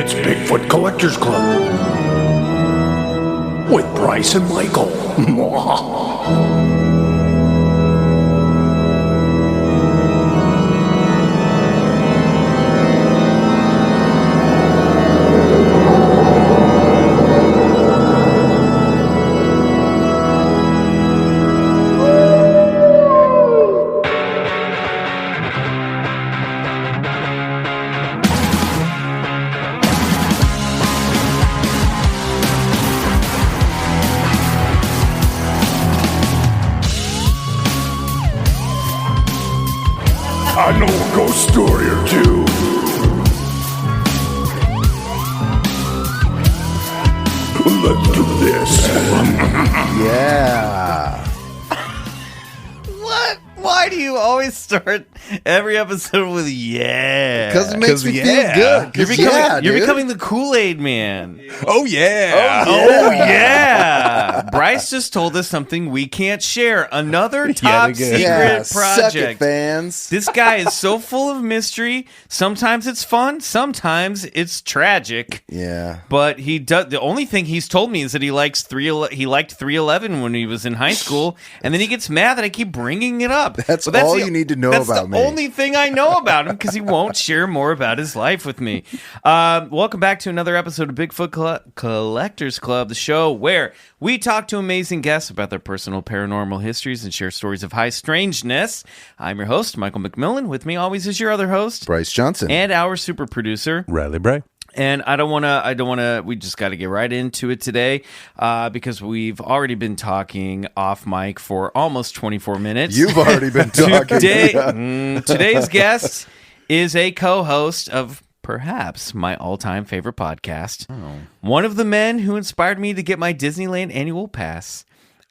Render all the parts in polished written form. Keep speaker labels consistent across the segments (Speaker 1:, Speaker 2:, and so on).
Speaker 1: It's Bigfoot Collectors Club with Bryce and Michael. I know a ghost story or two. Let's do this.
Speaker 2: Yeah.
Speaker 3: What? Why do you always start every episode with yeah?
Speaker 2: Because it makes me feel good.
Speaker 3: You're becoming the Kool-Aid man.
Speaker 4: Oh, yeah.
Speaker 3: Oh, yeah. Bryce just told us something we can't share. Another top secret
Speaker 2: Suck it,
Speaker 3: project.
Speaker 2: fans.
Speaker 3: This guy is so full of mystery. Sometimes it's fun. Sometimes it's tragic.
Speaker 2: Yeah.
Speaker 3: But he does. The only thing he's told me is that he liked 311 when he was in high school, and then he gets mad that I keep bringing it up.
Speaker 2: That's all you need to know about me.
Speaker 3: That's the only thing I know about him because he won't share more about his life with me. Welcome back to another episode of Bigfoot Collectors Club, the show where we talk to amazing guests about their personal paranormal histories and share stories of high strangeness. I'm your host, Michael McMillan. With me always is your other host,
Speaker 2: Bryce Johnson.
Speaker 3: and our super producer,
Speaker 4: Riley Bray.
Speaker 3: and I don't want to, we just got to get right into it today because we've already been talking off mic for almost 24 minutes.
Speaker 2: You've already been talking.
Speaker 3: Today's guest is a co-host of perhaps my all-time favorite podcast. One of the men who inspired me to get my Disneyland annual pass,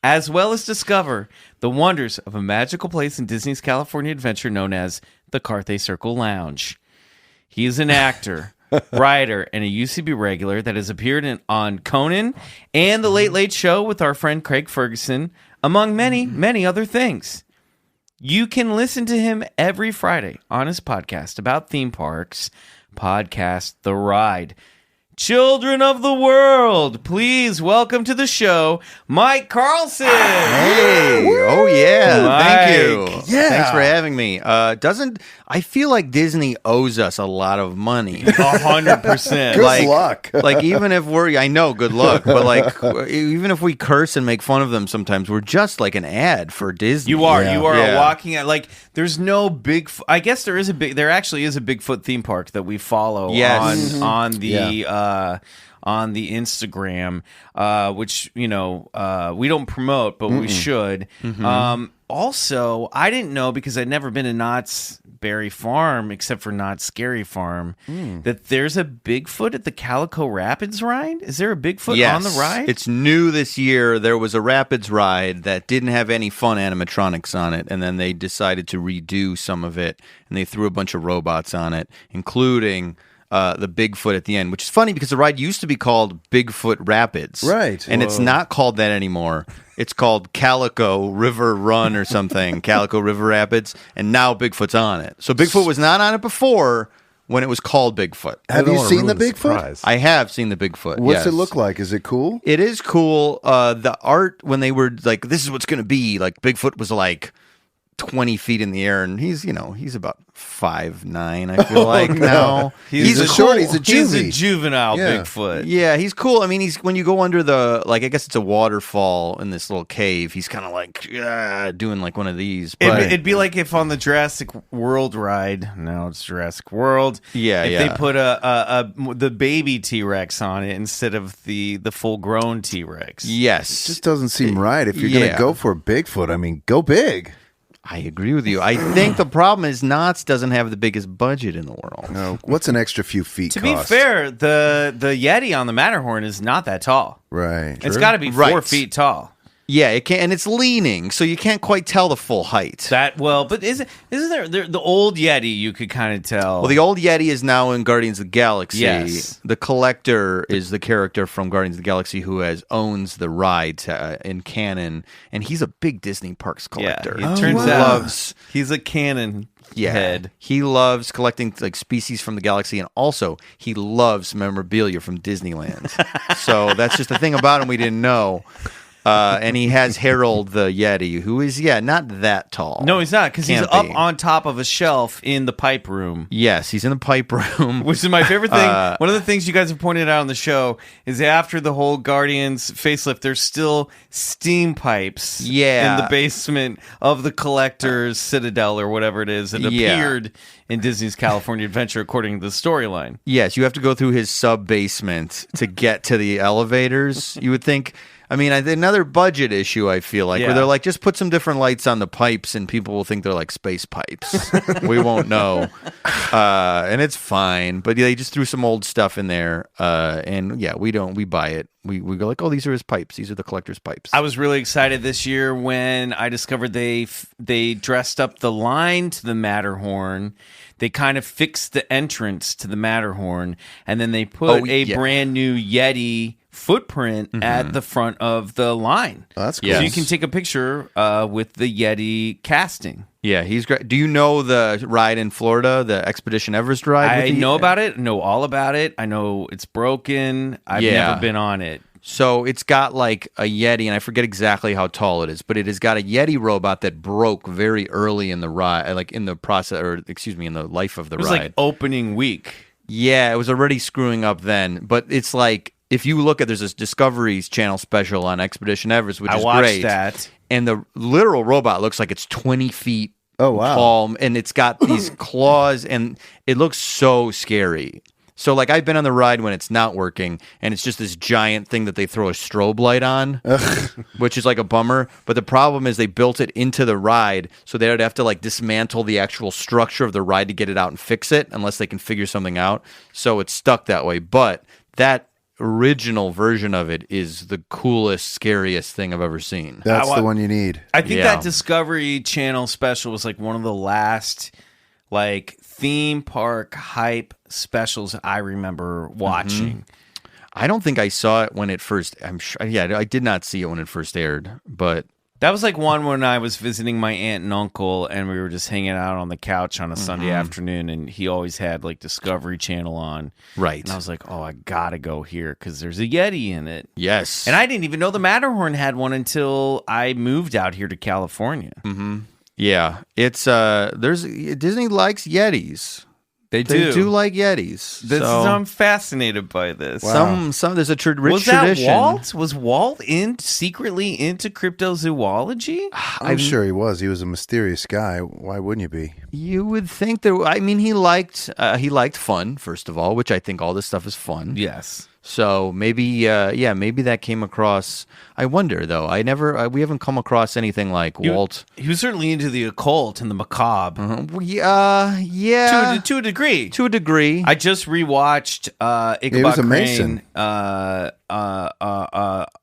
Speaker 3: as well as discover the wonders of a magical place in Disney's California Adventure known as the Carthay Circle Lounge. He is an actor, writer, and a UCB regular that has appeared on Conan and The Late Late Show with our friend Craig Ferguson, among many, many other things. You can listen to him every Friday on his podcast about theme parks, podcast The Ride. Children of the world, please welcome to the show, Mike CARLSON.
Speaker 4: Hey, oh yeah,
Speaker 3: Mike.
Speaker 4: thank you.
Speaker 2: Yeah.
Speaker 4: Thanks for having me. I feel like Disney owes us a lot of money.
Speaker 3: 100%.
Speaker 2: Good luck.
Speaker 4: Like even if I know, good luck, but like even if we curse and make fun of them sometimes, we're just like an ad for Disney.
Speaker 3: You are
Speaker 4: Yeah.
Speaker 3: a walking like there's no big I guess there actually is a Bigfoot theme park that we follow
Speaker 4: Yes.
Speaker 3: on the Instagram, which we don't promote, but we should. Also, I didn't know because I'd never been to Knott's Berry Farm except for Knott's Scary Farm that there's a Bigfoot at the Calico Rapids ride. Is there a Bigfoot
Speaker 4: Yes.
Speaker 3: on the ride?
Speaker 4: It's new this year. There was a Rapids ride that didn't have any fun animatronics on it, and then they decided to redo some of it, and they threw a bunch of robots on it, including the Bigfoot at the end, which is funny because the ride used to be called Bigfoot Rapids.
Speaker 2: Right.
Speaker 4: And it's not called that anymore. It's called Calico River Run or something, Calico River Rapids, and now Bigfoot's on it. So Bigfoot was not on it before when it was called Bigfoot.
Speaker 2: Have you seen the Bigfoot?
Speaker 4: I have seen the Bigfoot.
Speaker 2: What's
Speaker 4: yes.
Speaker 2: it look like? Is it cool?
Speaker 4: It is cool. The art, when they were like, this is what's going to be, like Bigfoot was like 20 feet in the air, and he's about 5'9", I feel like now.
Speaker 3: He's
Speaker 2: a
Speaker 3: cool.
Speaker 2: short, he's a
Speaker 3: He's a
Speaker 2: juvie.
Speaker 3: juvenile
Speaker 2: Yeah.
Speaker 3: Bigfoot.
Speaker 4: Yeah, he's cool. I mean, he's when you go under the, like, I guess it's a waterfall in this little cave, he's kind of like doing like one of these. But
Speaker 3: It'd be like if on the Jurassic World ride, no, it's Jurassic World.
Speaker 4: Yeah,
Speaker 3: if
Speaker 4: yeah.
Speaker 3: they put the baby T-Rex on it instead of the full grown T-Rex.
Speaker 4: yes,
Speaker 2: It just doesn't seem right. If you're going
Speaker 4: Yeah.
Speaker 2: to go for a Bigfoot, I mean, go big.
Speaker 4: I agree with you. I think the problem is Knott's doesn't have the biggest budget in the world.
Speaker 2: No, what's an extra few feet
Speaker 3: To
Speaker 2: cost?
Speaker 3: be fair, the Yeti on the Matterhorn is not that tall.
Speaker 2: Right.
Speaker 3: It's got to be 4
Speaker 4: Right.
Speaker 3: feet tall.
Speaker 4: Yeah, it can, and it's leaning, so you can't quite tell the full height.
Speaker 3: But isn't there the old Yeti? You could kind of tell.
Speaker 4: Well, the old Yeti is now in Guardians of the Galaxy.
Speaker 3: Yes.
Speaker 4: The Collector is the character from Guardians of the Galaxy who owns the ride in canon, and he's a big Disney Parks collector.
Speaker 3: Yeah, it turns out he's a canon head.
Speaker 4: He loves collecting like species from the galaxy, and also he loves memorabilia from Disneyland. So that's just a thing about him we didn't know. And he has Harold the Yeti, who is, not that tall.
Speaker 3: No, he's not, because he's up on top of a shelf in the pipe room.
Speaker 4: Yes, he's in the pipe room.
Speaker 3: Which is my favorite thing. One of the things you guys have pointed out on the show is after the whole Guardians facelift, there's still steam pipes in the basement of the Collector's Citadel or whatever it is that appeared in Disney's California Adventure, according to the storyline.
Speaker 4: Yes, you have to go through his sub-basement to get to the elevators. You would think... I mean, another budget issue, I feel like, where they're like, just put some different lights on the pipes and people will think they're like space pipes. We won't know. And it's fine. But they just threw some old stuff in there. We buy it. We go like, oh, these are his pipes. These are the collector's pipes.
Speaker 3: I was really excited this year when I discovered they dressed up the line to the Matterhorn. They kind of fixed the entrance to the Matterhorn. And then they put brand new Yeti footprint at the front of the line.
Speaker 2: Oh, that's cool.
Speaker 3: So you can take a picture with the Yeti casting.
Speaker 4: Yeah, he's great. Do you know the ride in Florida, the Expedition Everest ride?
Speaker 3: I know about it, know all about it. I know it's broken. I've never been on it.
Speaker 4: So it's got like a Yeti, and I forget exactly how tall it is, but it has got a Yeti robot that broke very early in the ride, like in the process, or excuse me, in the life of the ride.
Speaker 3: It was like opening week.
Speaker 4: Yeah, it was already screwing up then, but it's like, if you look at, there's this Discovery's Channel special on Expedition Everest, which is great. I watched that. And the literal robot looks like it's 20 feet tall, and it's got these claws, and it looks so scary. So, like, I've been on the ride when it's not working, and it's just this giant thing that they throw a strobe light on, which is like a bummer. But the problem is they built it into the ride, so they would have to, like, dismantle the actual structure of the ride to get it out and fix it, unless they can figure something out. So it's stuck that way. But that original version of it is the coolest, scariest thing I've ever seen.
Speaker 2: That's the one you need.
Speaker 3: I think that Discovery Channel special was like one of the last like theme park hype specials I remember watching.
Speaker 4: I don't think I saw it when it first. I'm sure. Yeah, I did not see it when it first aired, but.
Speaker 3: That was like one when I was visiting my aunt and uncle, and we were just hanging out on the couch on a Sunday afternoon, and he always had like Discovery Channel on.
Speaker 4: Right.
Speaker 3: And I was like, oh, I gotta go here because there's a Yeti in it.
Speaker 4: Yes.
Speaker 3: And I didn't even know the Matterhorn had one until I moved out here to California.
Speaker 4: Yeah. It's Disney likes Yetis. They do like Yetis.
Speaker 3: I'm fascinated by this.
Speaker 4: Wow. Some there's a rich
Speaker 3: tradition.
Speaker 4: Was that
Speaker 3: Walt? Was Walt secretly into cryptozoology?
Speaker 2: I'm sure he was. He was a mysterious guy. Why wouldn't you be?
Speaker 4: You would think that. I mean, he liked fun, first of all, which I think all this stuff is fun.
Speaker 3: Yes.
Speaker 4: So maybe, maybe that came across. I wonder though. We haven't come across anything like Walt.
Speaker 3: He was certainly into the occult and the macabre.
Speaker 4: Yeah.
Speaker 3: To a degree.
Speaker 4: To a degree.
Speaker 3: I just rewatched Ichabod Crane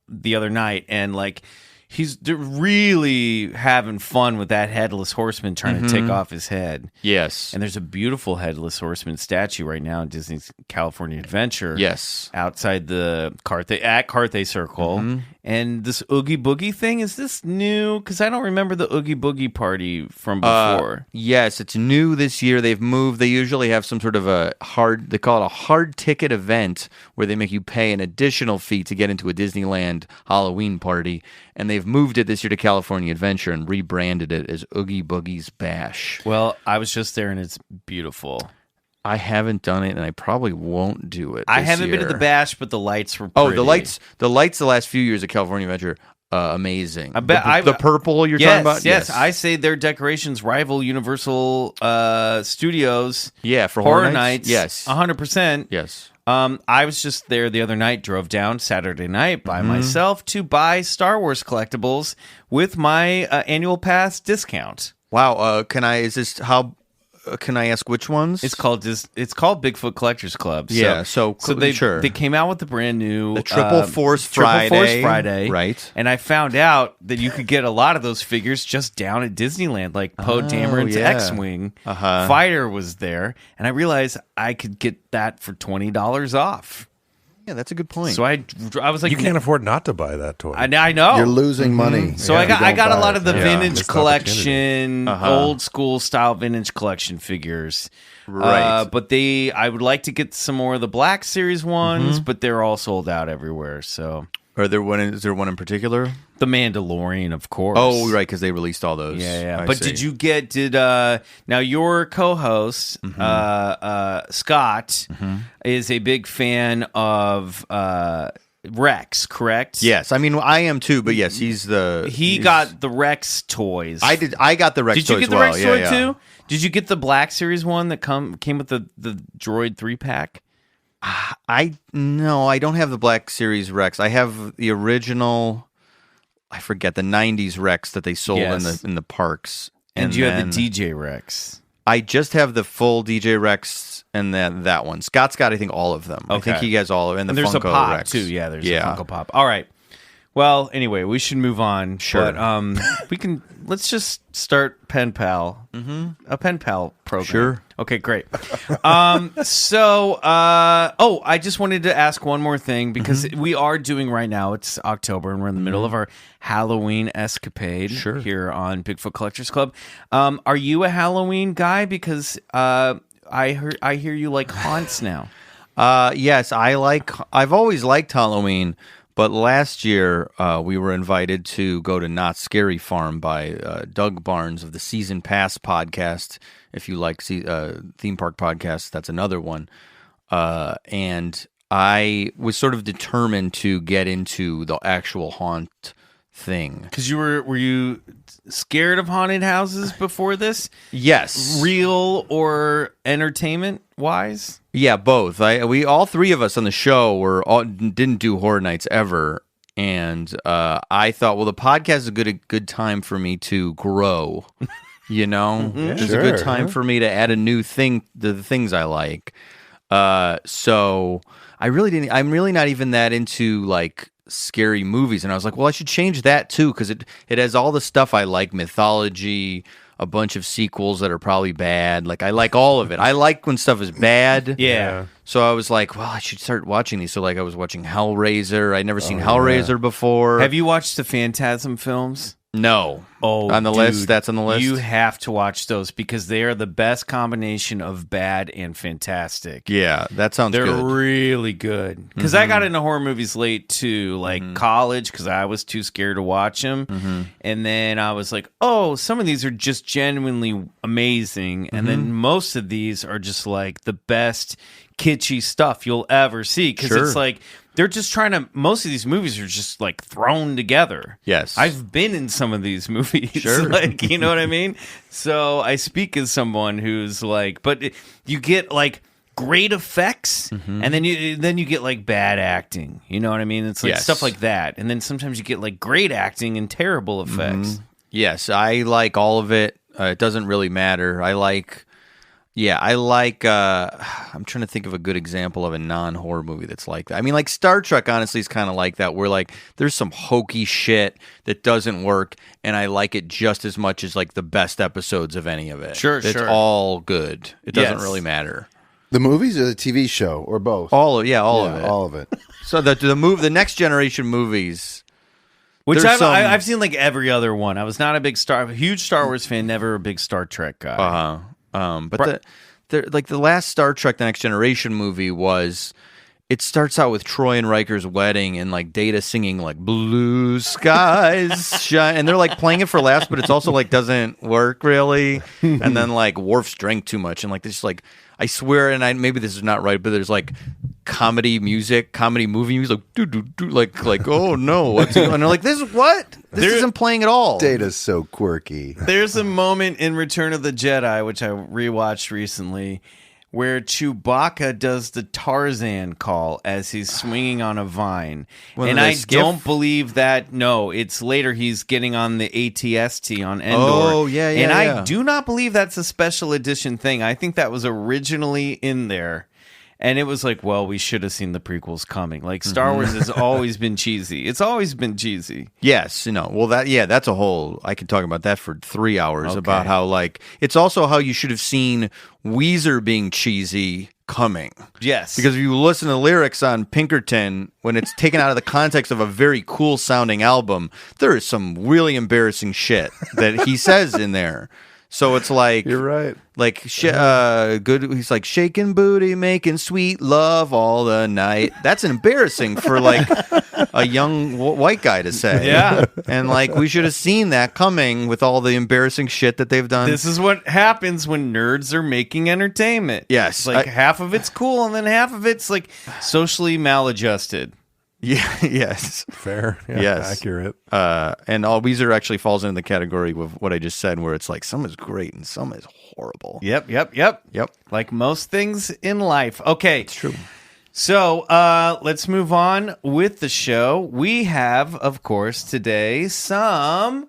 Speaker 3: the other night, and like he's really having fun with that headless horseman trying to take off his head.
Speaker 4: Yes.
Speaker 3: And there's a beautiful headless horseman statue right now in Disney's California Adventure.
Speaker 4: Yes.
Speaker 3: Outside the Carthay Circle. And this Oogie Boogie thing, is this new? Because I don't remember the Oogie Boogie party from before.
Speaker 4: Yes, it's new this year. They've moved. They usually have some sort of they call it a hard ticket event where they make you pay an additional fee to get into a Disneyland Halloween party. And they've moved it this year to California Adventure and rebranded it as Oogie Boogie's Bash.
Speaker 3: Well, I was just there and it's beautiful.
Speaker 4: I haven't done it, and I probably won't do it.
Speaker 3: I haven't been to the Bash, but the lights were pretty.
Speaker 4: Oh, the lights the last few years at California Adventure, amazing.
Speaker 3: I bet
Speaker 4: the purple you're talking about?
Speaker 3: Yes, I say their decorations rival Universal Studios.
Speaker 4: Yeah, for
Speaker 3: Horror Nights.
Speaker 4: Yes.
Speaker 3: 100%.
Speaker 4: Yes.
Speaker 3: I was just there the other night, drove down Saturday night by myself to buy Star Wars collectibles with my annual pass discount.
Speaker 4: Wow, is this how can I ask which ones?
Speaker 3: It's called Bigfoot Collectors Club.
Speaker 4: So
Speaker 3: they came out with the brand new
Speaker 4: the Triple Force Friday, right?
Speaker 3: And I found out that you could get a lot of those figures just down at Disneyland, like Poe Dameron's X-wing fighter was there, and I realized I could get that for $20 off.
Speaker 4: Yeah, that's a good point.
Speaker 3: So I was like,
Speaker 5: you can't afford not to buy that toy.
Speaker 3: I know
Speaker 2: You're losing money.
Speaker 3: So
Speaker 2: if you
Speaker 3: I
Speaker 2: don't
Speaker 3: got a
Speaker 2: buy
Speaker 3: lot
Speaker 2: it.
Speaker 3: of the vintage
Speaker 5: Missed
Speaker 3: collection, old school style vintage collection figures.
Speaker 4: Right.
Speaker 3: But I would like to get some more of the Black Series ones, but they're all sold out everywhere. So
Speaker 4: Is there one in particular?
Speaker 3: the Mandalorian, of course.
Speaker 4: Oh, right, because they released all those.
Speaker 3: Yeah.
Speaker 4: I
Speaker 3: But
Speaker 4: see.
Speaker 3: now your co-host Scott is a big fan of Rex, correct?
Speaker 4: Yes, I mean I am too, but yes, he's
Speaker 3: got the Rex toys.
Speaker 4: I got the Rex
Speaker 3: Did you
Speaker 4: toy
Speaker 3: get
Speaker 4: as
Speaker 3: the
Speaker 4: well.
Speaker 3: Rex
Speaker 4: Yeah,
Speaker 3: toy
Speaker 4: yeah.
Speaker 3: too? Did you get the Black Series one that came with the Droid 3-pack?
Speaker 4: No, I don't have the Black Series Rex. I have the original. I forget the '90s Rex that they sold in the parks.
Speaker 3: And you had the DJ Rex.
Speaker 4: I just have the full DJ Rex and that one. Scott's got, I think, all of them. I think he has all of them. And
Speaker 3: there's
Speaker 4: Funko
Speaker 3: a Pop
Speaker 4: Rex
Speaker 3: too. Yeah, there's a Funko Pop. All right. Well, anyway, we should move on.
Speaker 4: Sure.
Speaker 3: But let's just start Pen Pal. A Pen Pal program.
Speaker 4: Sure.
Speaker 3: Okay, great. I just wanted to ask one more thing because we are doing right now, it's October and we're in the middle of our Halloween escapade here on Bigfoot Collectors Club. Are you a Halloween guy? Because I hear you like haunts now.
Speaker 4: Yes, I've always liked Halloween. But last year, we were invited to go to Knott's Scary Farm by Doug Barnes of the Season Pass podcast. If you like theme park podcasts, that's another one. And I was sort of determined to get into the actual haunt thing.
Speaker 3: Because were you scared of haunted houses before this?
Speaker 4: Yes.
Speaker 3: Real or entertainment wise?
Speaker 4: Yeah, both. We all three of us on the show didn't do horror nights ever, and I thought, well, the podcast is a good time for me to grow. You know, it's a good time for me to add a new thing to the things I like. So I'm really not even that into like scary movies, and I was like, well, I should change that too because it has all the stuff I like, mythology. A bunch of sequels that are probably bad. Like, I like all of it. I like when stuff is bad.
Speaker 3: Yeah.
Speaker 4: So I was like, well, I should start watching these. So, like, I was watching Hellraiser. I'd never seen Hellraiser before.
Speaker 3: Have you watched the Phantasm films?
Speaker 4: No.
Speaker 3: Oh,
Speaker 4: on the list? That's on the list?
Speaker 3: You have to watch those because they are the best combination of bad and fantastic.
Speaker 4: Yeah, that sounds
Speaker 3: They're
Speaker 4: good.
Speaker 3: really good. Because I got into horror movies late, too, like college, because I was too scared to watch them. And then I was like, oh, some of these are just genuinely amazing. And then most of these are just like the best kitschy stuff you'll ever see. Because it's like... They're just trying to. Most of these movies are just like thrown together.
Speaker 4: Yes,
Speaker 3: I've been in some of these movies.
Speaker 4: Sure,
Speaker 3: like you know what I mean. So I speak as someone who's like, but you get like great effects, and then you get like bad acting. You know what I mean? It's like stuff like that, and then sometimes you get like great acting and terrible effects.
Speaker 4: Yes, I like all of it. It doesn't really matter. I'm trying to think of a good example of a non-horror movie that's like that. I mean, like Star Trek, honestly, is kind of like that, where like there's some hokey shit that doesn't work, and I like it just as much as like the best episodes of any of it. It's all good. It doesn't really matter.
Speaker 2: The movies or the TV show or both?
Speaker 4: All of it.
Speaker 2: All of it.
Speaker 4: So the next generation movies.
Speaker 3: Which I've seen like every other one. I was not a huge Star Wars fan, never a big Star Trek guy.
Speaker 4: But the last Star Trek: The Next Generation movie it starts out with Troy and Riker's wedding and like Data singing like "Blue Skies Shine," and they're like playing it for laughs, but it's also like doesn't work really. And then like Worf's drank too much, and like this like I swear, and maybe this is not right, but there's like comedy movie music, like oh no, what's going on? And they're like, this isn't playing at all.
Speaker 2: Data's so quirky.
Speaker 3: There's a moment in Return of the Jedi, which I rewatched recently, where Chewbacca does the Tarzan call as he's swinging on a vine.
Speaker 4: Well,
Speaker 3: and
Speaker 4: the
Speaker 3: I
Speaker 4: skiff?
Speaker 3: don't believe that. No, it's later he's getting on the ATST on Endor.
Speaker 4: Oh, yeah,
Speaker 3: And
Speaker 4: yeah.
Speaker 3: I do not believe that's a special edition thing. I think that was originally in there. And it was like, well, we should have seen the prequels coming. Like, Star Wars has always been cheesy. It's always been cheesy.
Speaker 4: Yes, well, that's a whole. I could talk about that for 3 hours
Speaker 3: Okay.
Speaker 4: about how like it's also how you should have seen Weezer being cheesy coming.
Speaker 3: Yes.
Speaker 4: Because if you listen to lyrics on Pinkerton, when it's taken out of the context of a very cool sounding album, there is some really embarrassing shit that he says in there. So it's like
Speaker 5: You're right.
Speaker 4: like good. He's like shaking booty, making sweet love all the night. That's embarrassing for like a young white guy to say.
Speaker 3: Yeah.
Speaker 4: And like we should have seen that coming with all the embarrassing shit that they've done.
Speaker 3: This is what happens when nerds are making entertainment.
Speaker 4: Yes,
Speaker 3: Like half of it's cool and then half of it's like socially maladjusted.
Speaker 4: Yeah. Yes.
Speaker 5: Fair. Yeah,
Speaker 4: Yes.
Speaker 5: accurate.
Speaker 4: And all Weezer actually falls into the category of what I just said, where it's like some is great and some is horrible.
Speaker 3: Yep.
Speaker 4: Yep.
Speaker 3: Like most things in life. Okay.
Speaker 4: It's true.
Speaker 3: So let's move on with the show. We have, of course, today some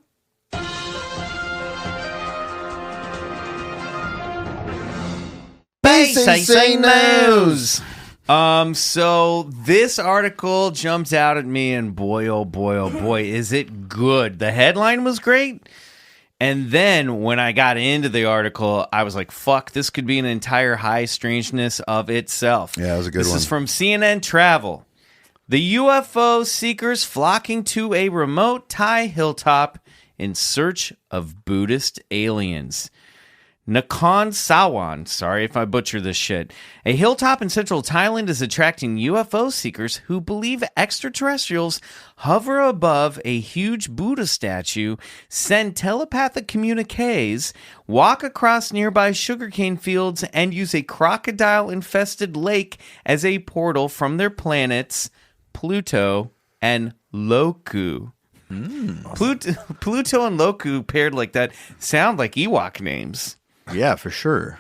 Speaker 3: BCC news. So this article jumped out at me, and boy, oh boy, is it good. The headline was great. And then when I got into the article, I was like, fuck, this could be an entire high strangeness of itself.
Speaker 2: Yeah, it was a good
Speaker 3: This
Speaker 2: one.
Speaker 3: is from CNN Travel. The UFO seekers flocking to a remote Thai hilltop in search of Buddhist aliens. Nakhon Sawan, sorry if I butcher this shit. A hilltop in central Thailand is attracting UFO seekers who believe extraterrestrials hover above a huge Buddha statue, send telepathic communiques, walk across nearby sugarcane fields, and use a crocodile-infested lake as a portal from their planets, Pluto and Loku. Pluto and Loku paired like that sound like Ewok names.
Speaker 4: Yeah, for sure.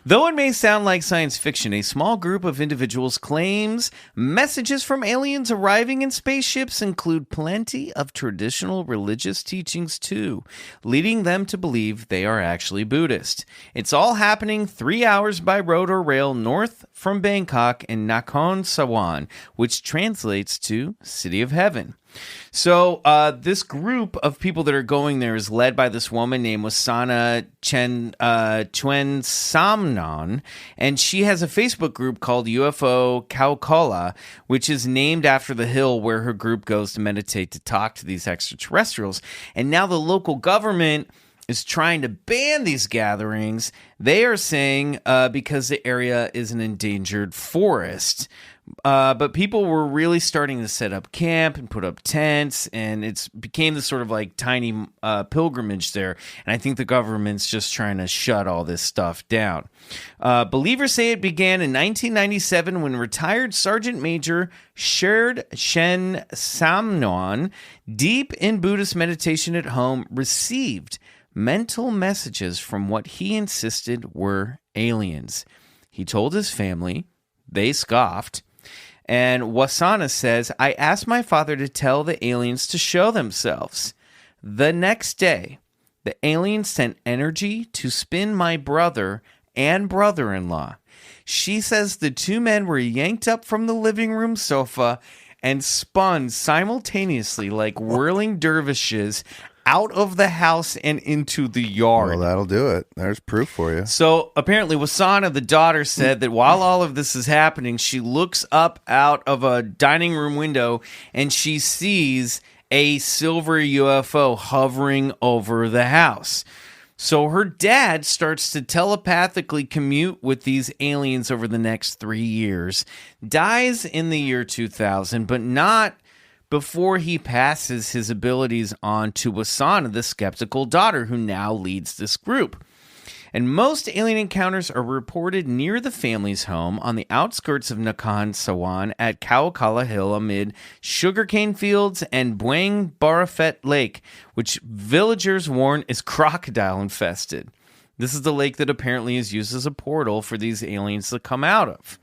Speaker 3: Though it may sound like science fiction, a small group of individuals claims messages from aliens arriving in spaceships include plenty of traditional religious teachings too, leading them to believe they are actually Buddhist. It's all happening 3 hours by road or rail north from Bangkok in Nakhon Sawan, which translates to City of Heaven. So this group of people that are going there is led by this woman named Wasana Chuen Samnon, and she has a Facebook group called UFO Kaukola, which is named after the hill where her group goes to meditate to talk to these extraterrestrials. And now the local government is trying to ban these gatherings. They are saying because the area is an endangered forest. But people were really starting to set up camp and put up tents, and it became this sort of like tiny pilgrimage there. And I think the government's just trying to shut all this stuff down. Believers say it began in 1997 when retired Sergeant Major Sherd Shen Samnon, deep in Buddhist meditation at home, received mental messages from what he insisted were aliens. He told his family. They scoffed. And Wasana says, I asked my father to tell the aliens to show themselves. The next day, the aliens sent energy to spin my brother and brother-in-law. She says the two men were yanked up from the living room sofa and spun simultaneously like whirling dervishes out of the house and into the yard.
Speaker 2: Well, that'll do it. There's proof for you.
Speaker 3: So apparently Wasana, the daughter, said that while all of this is happening, she looks up out of a dining room window and she sees a silver UFO hovering over the house. So her dad starts to telepathically commute with these aliens over the next 3 years, dies in the year 2000, but not before he passes his abilities on to Wasana, the skeptical daughter, who now leads this group. And most alien encounters are reported near the family's home on the outskirts of Nakhon Sawan at Kaukola Hill amid sugarcane fields and Bueng Barafet Lake, which villagers warn is crocodile infested. This is the lake that apparently is used as a portal for these aliens to come out of.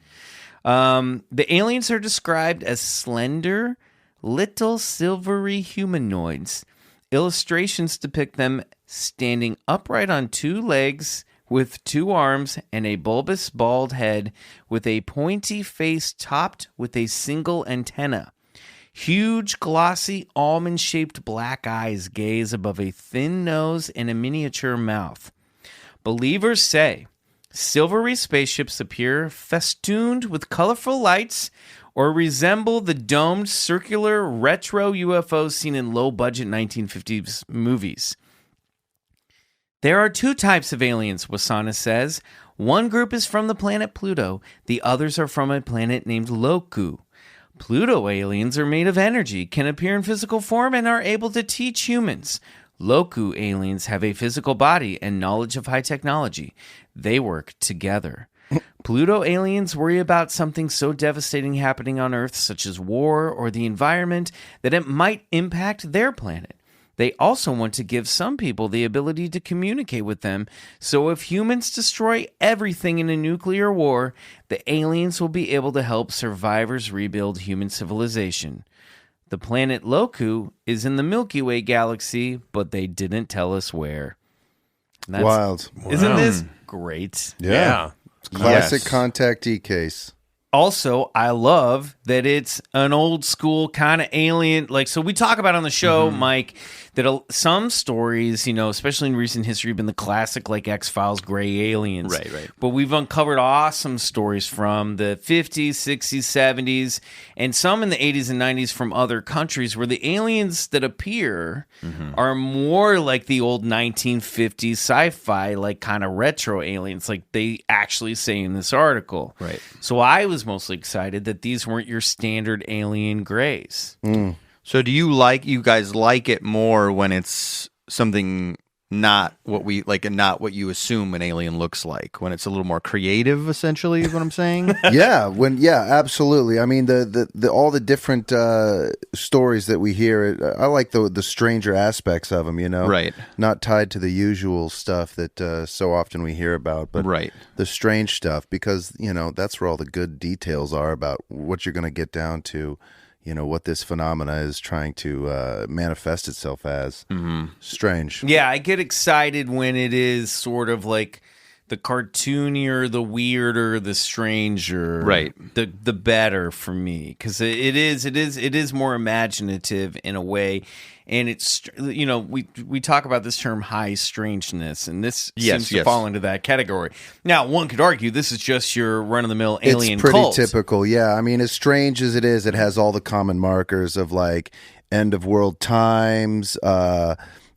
Speaker 3: The aliens are described as slender, little silvery humanoids. Illustrations depict them standing upright on 2 legs with 2 arms and a bulbous bald head with a pointy face topped with a single antenna. Huge, glossy, almond-shaped black eyes gaze above a thin nose and a miniature mouth. Believers say silvery spaceships appear festooned with colorful lights or resemble the domed, circular, retro UFOs seen in low-budget 1950s movies. There are 2 types of aliens, Wasana says. One group is from the planet Pluto. The others are from a planet named Loku. Pluto aliens are made of energy, can appear in physical form, and are able to teach humans. Loku aliens have a physical body and knowledge of high technology. They work together. Pluto aliens worry about something so devastating happening on Earth, such as war or the environment, that it might impact their planet. They also want to give some people the ability to communicate with them, so if humans destroy everything in a nuclear war, the aliens will be able to help survivors rebuild human civilization. The planet Loku is in the Milky Way galaxy, but they didn't tell us where.
Speaker 2: Wild.
Speaker 3: Isn't this great?
Speaker 5: Yeah.
Speaker 2: Classic
Speaker 4: Yes.
Speaker 2: contactee case.
Speaker 3: Also, I love that it's an old school kind of alien. Like, so we talk about on the show, Mike, that some stories, you know, especially in recent history, have been the classic, like X-Files, gray aliens.
Speaker 4: Right.
Speaker 3: But we've uncovered awesome stories from the 50s, 60s, 70s, and some in the 80s and 90s from other countries where the aliens that appear are more like the old 1950s sci-fi, like kind of retro aliens, like they actually say in this article.
Speaker 4: Right.
Speaker 3: So I was mostly excited that these weren't your standard alien grays.
Speaker 4: So do you guys like it more when it's something not what we like and not what you assume an alien looks like, when it's a little more creative, essentially, is what I'm saying?
Speaker 2: Absolutely. I mean, the all the different stories that we hear, I like the stranger aspects of them, you know?
Speaker 4: Right.
Speaker 2: Not tied to the usual stuff that so often we hear about, but
Speaker 4: Right.
Speaker 2: the strange stuff, because, you know, that's where all the good details are about what you're going to get down to, you know, what this phenomena is trying to manifest itself as. Strange.
Speaker 3: Yeah, I get excited when it is sort of like the cartoonier, the weirder, the stranger,
Speaker 4: Right.
Speaker 3: The better for me, because it is more imaginative in a way, and it's, you know, we talk about this term high strangeness, and this seems to fall into that category. Now, one could argue this is just your run of the mill alien
Speaker 2: It's pretty
Speaker 3: cult.
Speaker 2: typical, yeah. I mean, as strange as it is, it has all the common markers of like end of world times,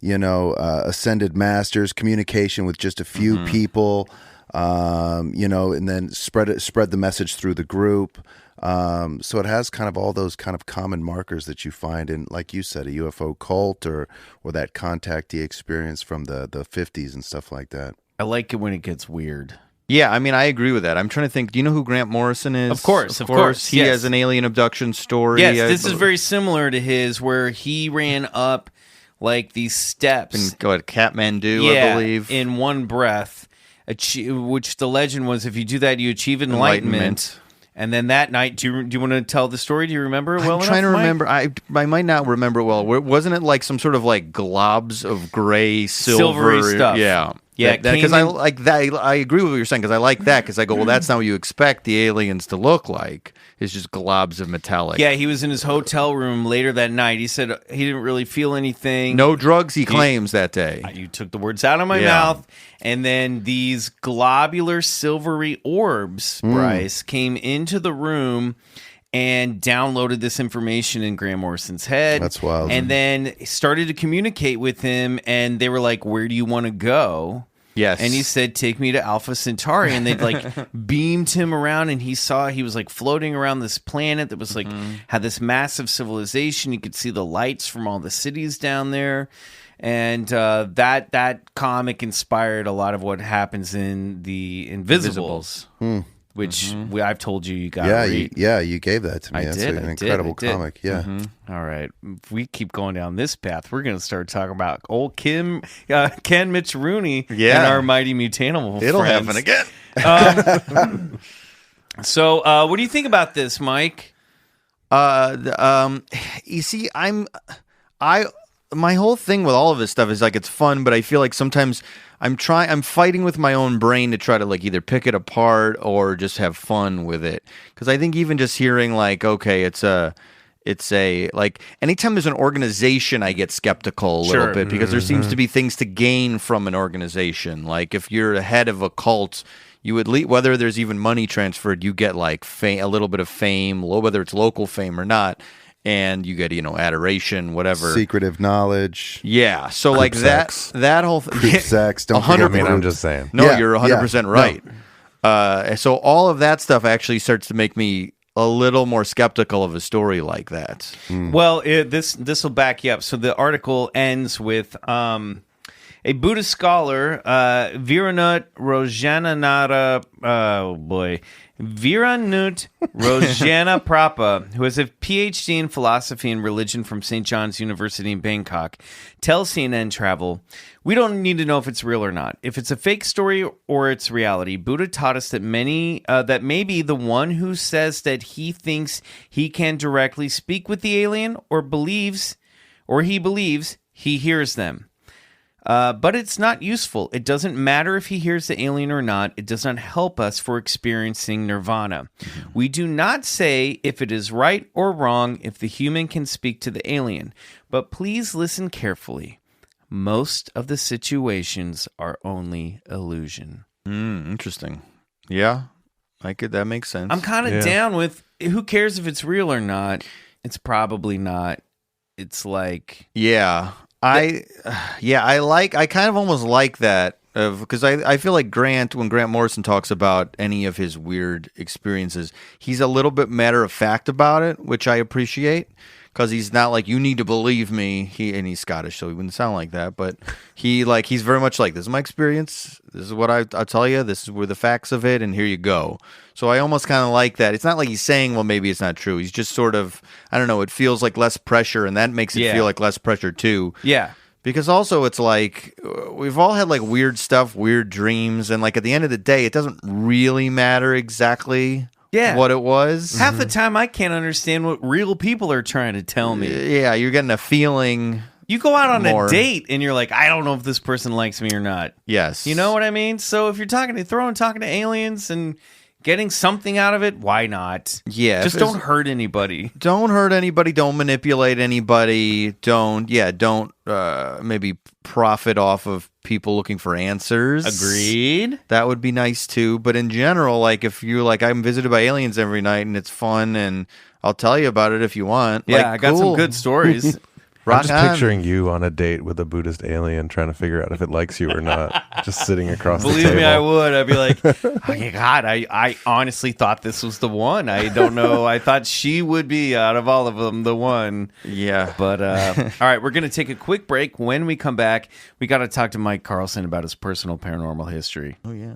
Speaker 2: ascended masters, communication with just a few people, and then spread the message through the group. So it has kind of all those kind of common markers that you find in, like you said, a UFO cult or that contactee experience from the 50s and stuff like that.
Speaker 3: I like it when it gets weird.
Speaker 4: Yeah, I mean, I agree with that. I'm trying to think. Do you know who Grant Morrison is?
Speaker 3: Of course.
Speaker 4: He
Speaker 3: Yes.
Speaker 4: has an alien abduction story.
Speaker 3: Yes, this is very similar to his, where he ran up like these steps.
Speaker 4: in Kathmandu, I believe.
Speaker 3: in one breath, which the legend was, if you do that, you achieve enlightenment. And then that night, do you want to tell the story? Do you remember it well
Speaker 4: I'm trying to
Speaker 3: enough, Mike?
Speaker 4: remember. I might not remember well. Wasn't it like some sort of like globs of gray, silvery
Speaker 3: stuff?
Speaker 4: Yeah.
Speaker 3: Yeah,
Speaker 4: because I like that. I agree with what you're saying, because I like that, because I go, well, that's not what you expect the aliens to look like. It's just globs of metallic.
Speaker 3: Yeah, he was in his hotel room later that night. He said he didn't really feel anything.
Speaker 4: No drugs, he claims, that day.
Speaker 3: You took the words out of my mouth. And then these globular silvery orbs, Bryce, came into the room and downloaded this information in Grant Morrison's head.
Speaker 2: That's wild.
Speaker 3: And then started to communicate with him, and they were like, where do you want to go?
Speaker 4: Yes.
Speaker 3: And he said, take me to Alpha Centauri. And they'd like beamed him around, and he was like floating around this planet that was like, had this massive civilization. You could see the lights from all the cities down there. And that comic inspired a lot of what happens in the Invisibles. which I've told you got
Speaker 2: Yeah,
Speaker 3: to read.
Speaker 2: you gave that to me.
Speaker 3: I
Speaker 2: That's
Speaker 3: did,
Speaker 2: an
Speaker 3: I did,
Speaker 2: incredible
Speaker 3: I did.
Speaker 2: comic. Yeah.
Speaker 3: All right. If we keep going down this path, we're going to start talking about old Ken Mitch Rooney and our mighty Mutanimal
Speaker 4: It'll
Speaker 3: friends.
Speaker 4: happen again.
Speaker 3: So, what do you think about this, Mike?
Speaker 4: You see, my whole thing with all of this stuff is like it's fun, but I feel like sometimes I'm fighting with my own brain to try to like either pick it apart or just have fun with it. Because I think even just hearing like, okay, it's a like anytime there's an organization, I get skeptical a little bit because there seems to be things to gain from an organization. Like if you're a head of a cult, you would whether there's even money transferred, you get like a little bit of fame, whether it's local fame or not. And you get, adoration, whatever.
Speaker 2: Secretive knowledge.
Speaker 4: Yeah. So
Speaker 2: Group
Speaker 4: like
Speaker 2: sex.
Speaker 4: that whole thing.
Speaker 2: Group sex. Don't
Speaker 4: 100%.
Speaker 2: forget
Speaker 5: I mean,
Speaker 2: the
Speaker 5: I'm
Speaker 2: group.
Speaker 5: just saying.
Speaker 4: No,
Speaker 2: Yeah,
Speaker 4: you're 100%
Speaker 2: yeah,
Speaker 4: right. So all of that stuff actually starts to make me a little more skeptical of a story like that.
Speaker 3: Well, this will back you up. So the article ends with a Buddhist scholar, Viranut Rojananara, Viranut Rojana Prapa, who has a PhD in philosophy and religion from St. John's University in Bangkok, tells CNN Travel, "We don't need to know if it's real or not. If it's a fake story or it's reality, Buddha taught us that that maybe the one who says that he thinks he can directly speak with the alien or he believes he hears them. But it's not useful. It doesn't matter if he hears the alien or not. It does not help us for experiencing nirvana. We do not say if it is right or wrong if the human can speak to the alien. But please listen carefully. Most of the situations are only illusion."
Speaker 4: Interesting. Yeah. That makes sense.
Speaker 3: I'm kind of down with who cares if it's real or not. It's probably not. It's like...
Speaker 4: Yeah. I kind of almost like that because I feel like when Grant Morrison talks about any of his weird experiences, he's a little bit matter of fact about it, which I appreciate because he's not like, you need to believe me. And he's Scottish, so he wouldn't sound like that, but he's very much like, this is my experience. This is what I'll tell you. This is where the facts of it, and here you go. So I almost kind of like that. It's not like he's saying, well, maybe it's not true. He's just sort of, I don't know, it feels like less pressure, and that makes it feel like less pressure too.
Speaker 3: Yeah.
Speaker 4: Because also it's like, we've all had like weird stuff, weird dreams, and like at the end of the day, it doesn't really matter exactly what it was.
Speaker 3: Half the time I can't understand what real people are trying to tell me.
Speaker 4: Yeah, you're getting a feeling.
Speaker 3: You go out on
Speaker 4: more.
Speaker 3: a date and you're like, I don't know if this person likes me or not.
Speaker 4: Yes.
Speaker 3: You know what I mean? So if you're talking to aliens and getting something out of it, why not?
Speaker 4: Yeah.
Speaker 3: Just don't hurt anybody.
Speaker 4: Don't hurt anybody. Don't manipulate anybody. Don't maybe profit off of people looking for answers.
Speaker 3: Agreed.
Speaker 4: That would be nice too. But in general, like if you're like, I'm visited by aliens every night and it's fun and I'll tell you about it if you want.
Speaker 3: Yeah,
Speaker 4: like,
Speaker 3: I got some good stories.
Speaker 5: I'm just picturing you on a date with a Buddhist alien trying to figure out if it likes you or not, just sitting across the table.
Speaker 3: Believe me, I would. I'd be like, oh my God, I honestly thought this was the one. I don't know. I thought she would be, out of all of them, the one.
Speaker 4: Yeah.
Speaker 3: But, all right, we're going to take a quick break. When we come back, we got to talk to Mike Carlson about his personal paranormal history.
Speaker 4: Oh, yeah.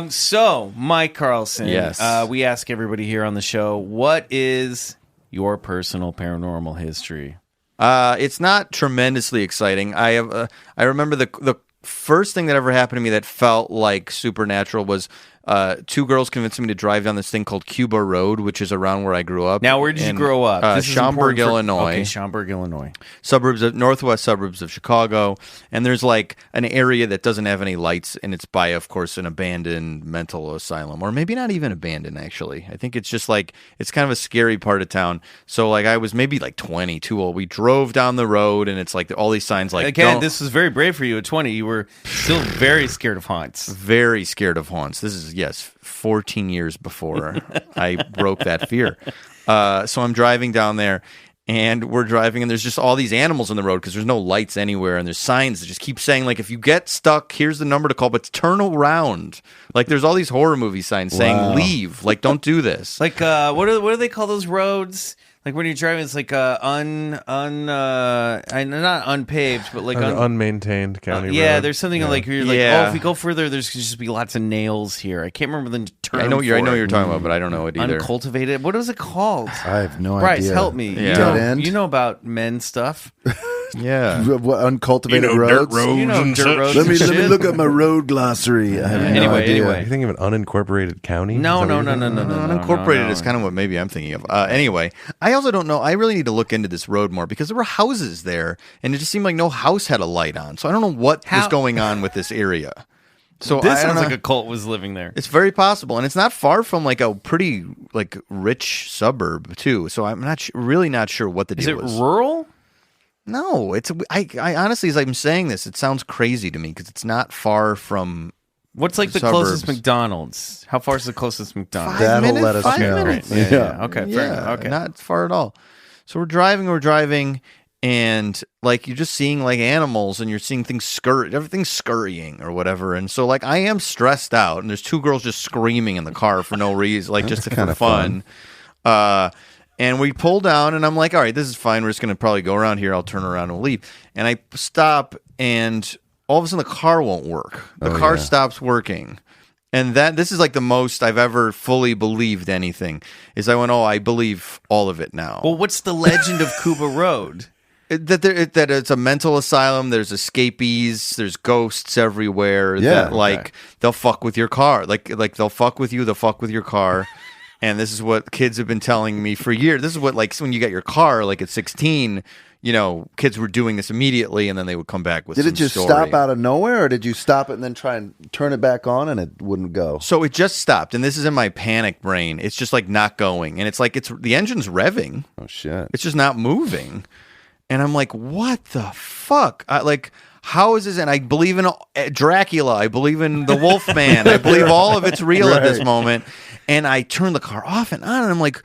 Speaker 3: So, Mike Carlson,
Speaker 4: yes.
Speaker 3: We ask everybody here on the show, what is your personal paranormal history?
Speaker 4: It's not tremendously exciting. I remember the first thing that ever happened to me that felt like supernatural was two girls convinced me to drive down this thing called Cuba Road, which is around where I grew up.
Speaker 3: Now, where did you grow up? This is
Speaker 4: Schaumburg,
Speaker 3: important
Speaker 4: Illinois.
Speaker 3: Okay, Schaumburg, Illinois.
Speaker 4: Northwest suburbs of Chicago. And there's like an area that doesn't have any lights, and it's by, of course, an abandoned mental asylum. Or maybe not even abandoned, actually. I think it's just like, it's kind of a scary part of town. So like I was maybe like 20, too old. We drove down the road, and it's like all these signs like...
Speaker 3: Again, this was very brave for you at 20. You were still very scared of haunts.
Speaker 4: Very scared of haunts. This is, 14 years before I broke that fear. So I'm driving down there, and we're driving, and there's just all these animals on the road because there's no lights anywhere, and there's signs that just keep saying, like, if you get stuck, here's the number to call, but turn around. Like, there's all these horror movie signs saying, leave. Like, don't do this.
Speaker 3: Like, what do they call those roads? Like when you're driving, it's like not unpaved, but like
Speaker 5: unmaintained county road.
Speaker 3: Yeah, there's something like where you're like,
Speaker 4: Yeah.
Speaker 3: oh, if we go further, there's just be lots of nails here. I can't remember the term.
Speaker 4: I know what
Speaker 3: for
Speaker 4: you're
Speaker 3: it.
Speaker 4: talking about, but I don't know it either.
Speaker 3: Uncultivated. What was it called?
Speaker 2: I have no
Speaker 3: Bryce,
Speaker 2: idea.
Speaker 3: help me.
Speaker 4: Yeah.
Speaker 2: Dead end?
Speaker 3: You know about men stuff.
Speaker 4: Yeah.
Speaker 2: What, uncultivated
Speaker 1: dirt
Speaker 2: roads?
Speaker 1: roads
Speaker 3: You know
Speaker 1: and
Speaker 3: dirt
Speaker 1: such.
Speaker 3: roads.
Speaker 2: Let me
Speaker 3: and shit.
Speaker 2: look at my road glossary. I have no
Speaker 3: Anyway,
Speaker 2: idea.
Speaker 3: anyway.
Speaker 5: You think of an unincorporated county?
Speaker 3: No.
Speaker 4: Unincorporated is kind of what maybe I'm thinking of. Anyway, I also don't know. I really need to look into this road more because there were houses there, and it just seemed like no house had a light on. So I don't know what was going on with this area. So
Speaker 3: This
Speaker 4: I don't
Speaker 3: sounds
Speaker 4: know.
Speaker 3: like a cult was living there.
Speaker 4: It's very possible, and it's not far from like a pretty like rich suburb too. So I'm not really not sure what the
Speaker 3: Is
Speaker 4: deal
Speaker 3: it
Speaker 4: was.
Speaker 3: rural?
Speaker 4: No, it's I honestly, as I'm saying this, it sounds crazy to me because it's not far from.
Speaker 3: What's like the
Speaker 4: Suburbs.
Speaker 3: closest McDonald's? How far is the closest McDonald's?
Speaker 2: That'll let us
Speaker 4: 5
Speaker 2: know.
Speaker 4: minutes.
Speaker 3: Yeah. Okay. Fair enough. Okay.
Speaker 4: Not far at all. So we're driving, and like you're just seeing like animals, and you're seeing things everything's scurrying or whatever. And so like I am stressed out, and there's two girls just screaming in the car for no reason, like just for
Speaker 2: kinda
Speaker 4: fun. And we pull down, and I'm like, all right, this is fine. We're just gonna probably go around here. I'll turn around and leave. And I stop, and all of a sudden the car won't work. The car stops working. And this is like the most I've ever fully believed anything. Is I went, oh, I believe all of it now.
Speaker 3: Well, what's the legend of Cuba Road?
Speaker 4: That it's a mental asylum. There's escapees. There's ghosts everywhere.
Speaker 2: Yeah,
Speaker 4: that they'll fuck with your car. Like they'll fuck with you. They'll fuck with your car. And this is what kids have been telling me for years. This is what like when you get your car, like at 16. Kids were doing this immediately, and then they would come back with.
Speaker 2: Did
Speaker 4: some
Speaker 2: it just
Speaker 4: story.
Speaker 2: stop out of nowhere, or did you stop it and then try and turn it back on and it wouldn't go?
Speaker 4: So it just stopped, and this is in my panic brain. It's just like not going, and it's like the engine's revving.
Speaker 2: Oh shit!
Speaker 4: It's just not moving, and I'm like, what the fuck? How is this? And I believe in Dracula. I believe in the Wolfman. I believe all of it's real at this moment. And I turn the car off and on, and I'm like,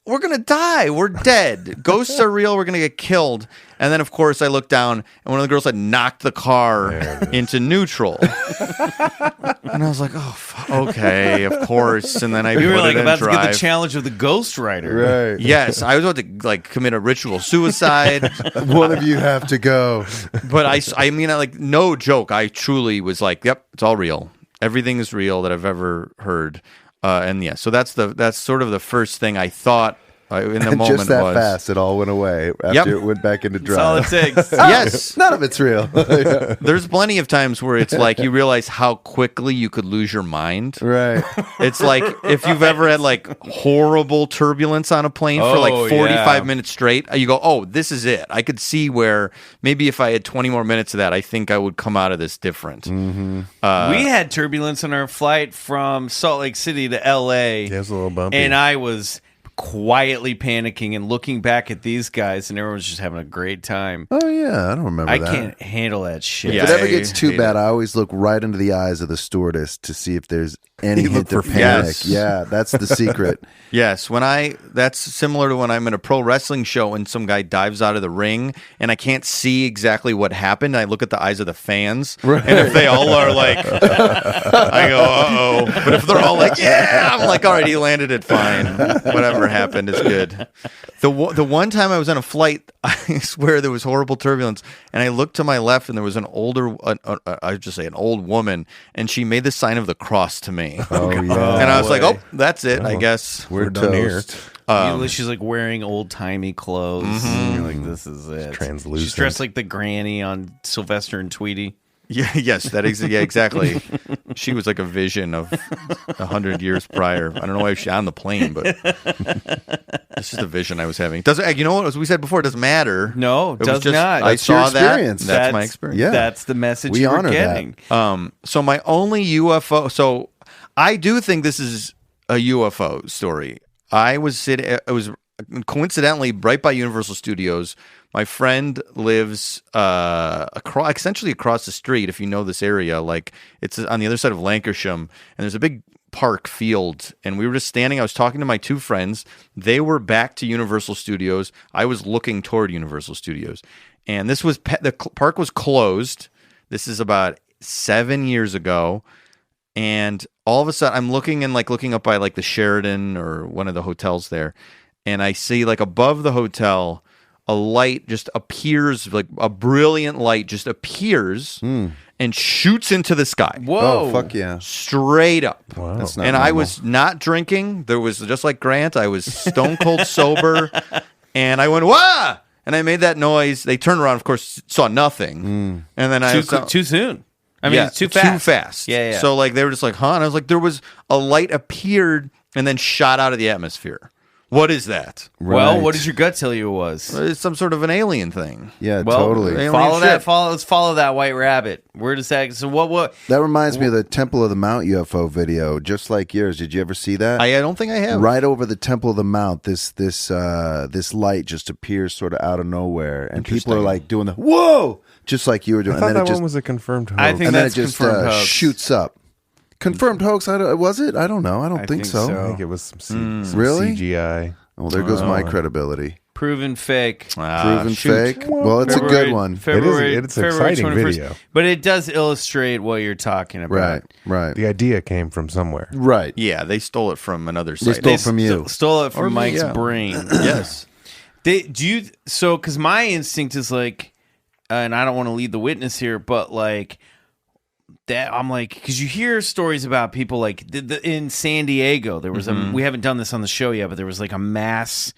Speaker 4: we're going to die. We're dead. Ghosts are real. We're going to get killed. And then, of course, I look down, and one of the girls had knocked the car into neutral. And I was like, oh, okay, of course. And then I
Speaker 3: You were
Speaker 4: put
Speaker 3: like
Speaker 4: it in
Speaker 3: about to
Speaker 4: drive.
Speaker 3: get the challenge of the Ghost Rider.
Speaker 2: Right.
Speaker 4: Yes, I was about to like commit a ritual suicide.
Speaker 2: One of you have to go.
Speaker 4: But I mean, no joke. I truly was like, yep, it's all real. Everything is real that I've ever heard. And yeah, so that's sort of the first thing I thought in the moment.
Speaker 2: Just that
Speaker 4: was.
Speaker 2: fast, it all went away after it went back into
Speaker 3: That's all it
Speaker 2: drive.
Speaker 3: takes.
Speaker 4: Yes,
Speaker 2: None of it's real. Yeah.
Speaker 4: there's plenty of times where it's like you realize how quickly you could lose your mind.
Speaker 2: Right.
Speaker 4: It's like if you've ever had like horrible turbulence on a plane for like 45 minutes straight, you go, oh, this is it. I could see where maybe if I had 20 more minutes of that, I think I would come out of this different.
Speaker 3: We had turbulence on our flight from Salt Lake City to L.A.
Speaker 5: Yeah, it was a little bumpy.
Speaker 3: And I was quietly panicking and looking back at these guys, and everyone's just having a great time.
Speaker 2: Oh yeah, I don't remember
Speaker 3: I
Speaker 2: that.
Speaker 3: can't handle that shit.
Speaker 4: Yeah.
Speaker 2: If it ever
Speaker 4: I
Speaker 2: gets too
Speaker 4: hate
Speaker 2: bad,
Speaker 4: it.
Speaker 2: I always look right into the eyes of the stewardess to see if there's any
Speaker 5: You
Speaker 2: hint
Speaker 5: look
Speaker 2: of
Speaker 5: for
Speaker 2: panic.
Speaker 4: yes.
Speaker 2: Yeah, that's the secret.
Speaker 4: Yes, that's similar to when I'm in a pro wrestling show and some guy dives out of the ring and I can't see exactly what happened. I look at the eyes of the fans, and if they all are like, I go, uh-oh. But if they're all like, yeah, I'm like, all right, he landed it fine. Whatever happened is good. The one time I was on a flight, I swear there was horrible turbulence, and I looked to my left and there was an I would just say an old woman, and she made the sign of the cross to me.
Speaker 2: Oh yeah.
Speaker 4: And I was like, oh, that's it, I guess.
Speaker 2: We're
Speaker 5: done here.
Speaker 2: toast.
Speaker 3: She's like wearing old timey clothes. And you're like, this is it.
Speaker 5: translucent.
Speaker 3: She's dressed like the granny on Sylvester and Tweety.
Speaker 4: Yeah, yes, yeah, exactly. She was like a vision of 100 years prior. I don't know why she's on the plane, but it's just a vision I was having. Doesn't you know what? As we said before, it doesn't matter.
Speaker 3: No, it does not.
Speaker 4: I
Speaker 2: That's your
Speaker 4: saw that.
Speaker 2: experience.
Speaker 4: That's my experience.
Speaker 2: Yeah.
Speaker 3: That's the message
Speaker 2: We
Speaker 3: you were
Speaker 2: honor that.
Speaker 3: getting.
Speaker 4: So my only UFO. So I do think this is a UFO story. I was sitting. It was coincidentally right by Universal Studios. My friend lives essentially across the street. If you know this area, like it's on the other side of Lancashire, and there's a big park field. And we were just standing. I was talking to my two friends. They were back to Universal Studios. I was looking toward Universal Studios, and this was the park was closed. This is about 7 years ago. And all of a sudden, I'm looking up by like the Sheridan or one of the hotels there. and I see like above the hotel, a light just appears, like a brilliant light just appears and shoots into the sky.
Speaker 3: Whoa.
Speaker 2: Oh, fuck yeah.
Speaker 4: Straight up.
Speaker 5: Wow.
Speaker 2: That's not
Speaker 4: And I
Speaker 2: normal.
Speaker 4: was not drinking. There was, just like Grant, I was stone cold sober. And I went, wah! And I made that noise. They turned around, of course, saw nothing. And then
Speaker 3: Too soon. I mean, it's too fast.
Speaker 4: Too fast.
Speaker 3: Yeah.
Speaker 4: So like they were just like, huh? And I was like, there was a light appeared and then shot out of the atmosphere. What is that?
Speaker 3: Well,
Speaker 2: Right.
Speaker 3: what did your gut tell you it was?
Speaker 4: It's some sort of an alien thing.
Speaker 2: Yeah,
Speaker 3: Well,
Speaker 2: totally.
Speaker 4: alien
Speaker 3: Follow
Speaker 4: shit.
Speaker 3: that. Let's follow that white rabbit. Where does that? So what?
Speaker 2: That reminds me of the Temple of the Mount UFO video, just like yours. Did you ever see that?
Speaker 4: I don't think I have.
Speaker 2: Right over the Temple of the Mount, this light just appears sort of out of nowhere, and people are like doing the whoa, just like you were doing.
Speaker 5: I thought
Speaker 2: and then
Speaker 5: that
Speaker 2: it just
Speaker 5: one was a confirmed hoax.
Speaker 3: I think
Speaker 2: and then it
Speaker 3: that's
Speaker 2: just
Speaker 3: confirmed hoax.
Speaker 2: shoots up. Confirmed hoax? Was it? I don't know. I don't think so.
Speaker 5: I think it was some
Speaker 2: Really?
Speaker 5: CGI.
Speaker 2: Well, there goes my credibility.
Speaker 3: Proven fake.
Speaker 2: Proven
Speaker 4: shoot.
Speaker 2: fake. Well, it's a good one.
Speaker 3: February,
Speaker 5: It's an
Speaker 3: February
Speaker 5: exciting
Speaker 3: 21st.
Speaker 5: video.
Speaker 3: But it does illustrate what you're talking about.
Speaker 2: Right.
Speaker 5: The idea came from somewhere.
Speaker 2: Right.
Speaker 4: Yeah, they stole it from another
Speaker 2: They
Speaker 4: site.
Speaker 2: stole from you.
Speaker 3: Stole it from
Speaker 4: Or me,
Speaker 3: Mike's
Speaker 4: yeah.
Speaker 3: brain.
Speaker 4: Yes.
Speaker 3: Because my instinct is like, and I don't want to lead the witness here, but like that, I'm like, because you hear stories about people like in San Diego, there was we haven't done this on the show yet, but there was like a mass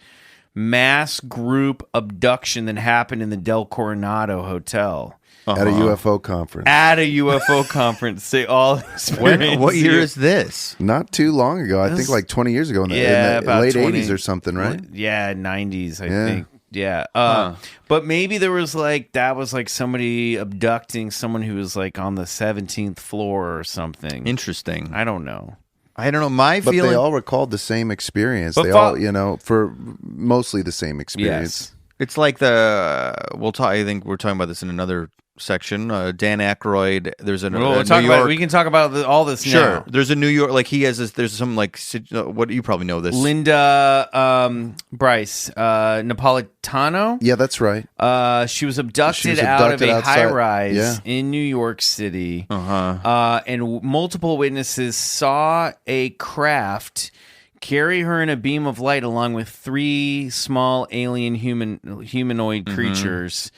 Speaker 3: group abduction that happened in the Del Coronado Hotel.
Speaker 2: At a UFO conference.
Speaker 3: At a UFO conference, they all experienced.
Speaker 4: What year is this?
Speaker 2: Not too long ago. I think like 20 years ago in the,
Speaker 3: about
Speaker 2: late
Speaker 3: 20
Speaker 2: 80s or something, right?
Speaker 3: Yeah, 90s, I
Speaker 2: Yeah.
Speaker 3: think. Yeah. But maybe there was like, that was like somebody abducting someone who was like on the 17th floor or something.
Speaker 4: Interesting.
Speaker 3: I don't know.
Speaker 4: I don't know. My
Speaker 2: But
Speaker 4: feeling.
Speaker 2: they all recalled the same experience.
Speaker 3: But
Speaker 2: They all, for mostly the same experience.
Speaker 3: Yes.
Speaker 4: It's like we'll talk. I think we're talking about this in another section. Dan Aykroyd. There's
Speaker 3: We'll
Speaker 4: New
Speaker 3: talk
Speaker 4: York.
Speaker 3: about, we can talk about all this
Speaker 4: Sure.
Speaker 3: now.
Speaker 4: There's a New York. Like he has this. There's some like what you probably know this.
Speaker 3: Linda Bryce Napolitano.
Speaker 2: Yeah, that's right.
Speaker 3: She was abducted,
Speaker 2: She was
Speaker 3: out of
Speaker 2: abducted
Speaker 3: a
Speaker 2: outside-
Speaker 3: high-rise
Speaker 2: yeah.
Speaker 3: in New York City.
Speaker 4: Uh-huh.
Speaker 3: And multiple witnesses saw a craft carry her in a beam of light along with 3 small alien humanoid creatures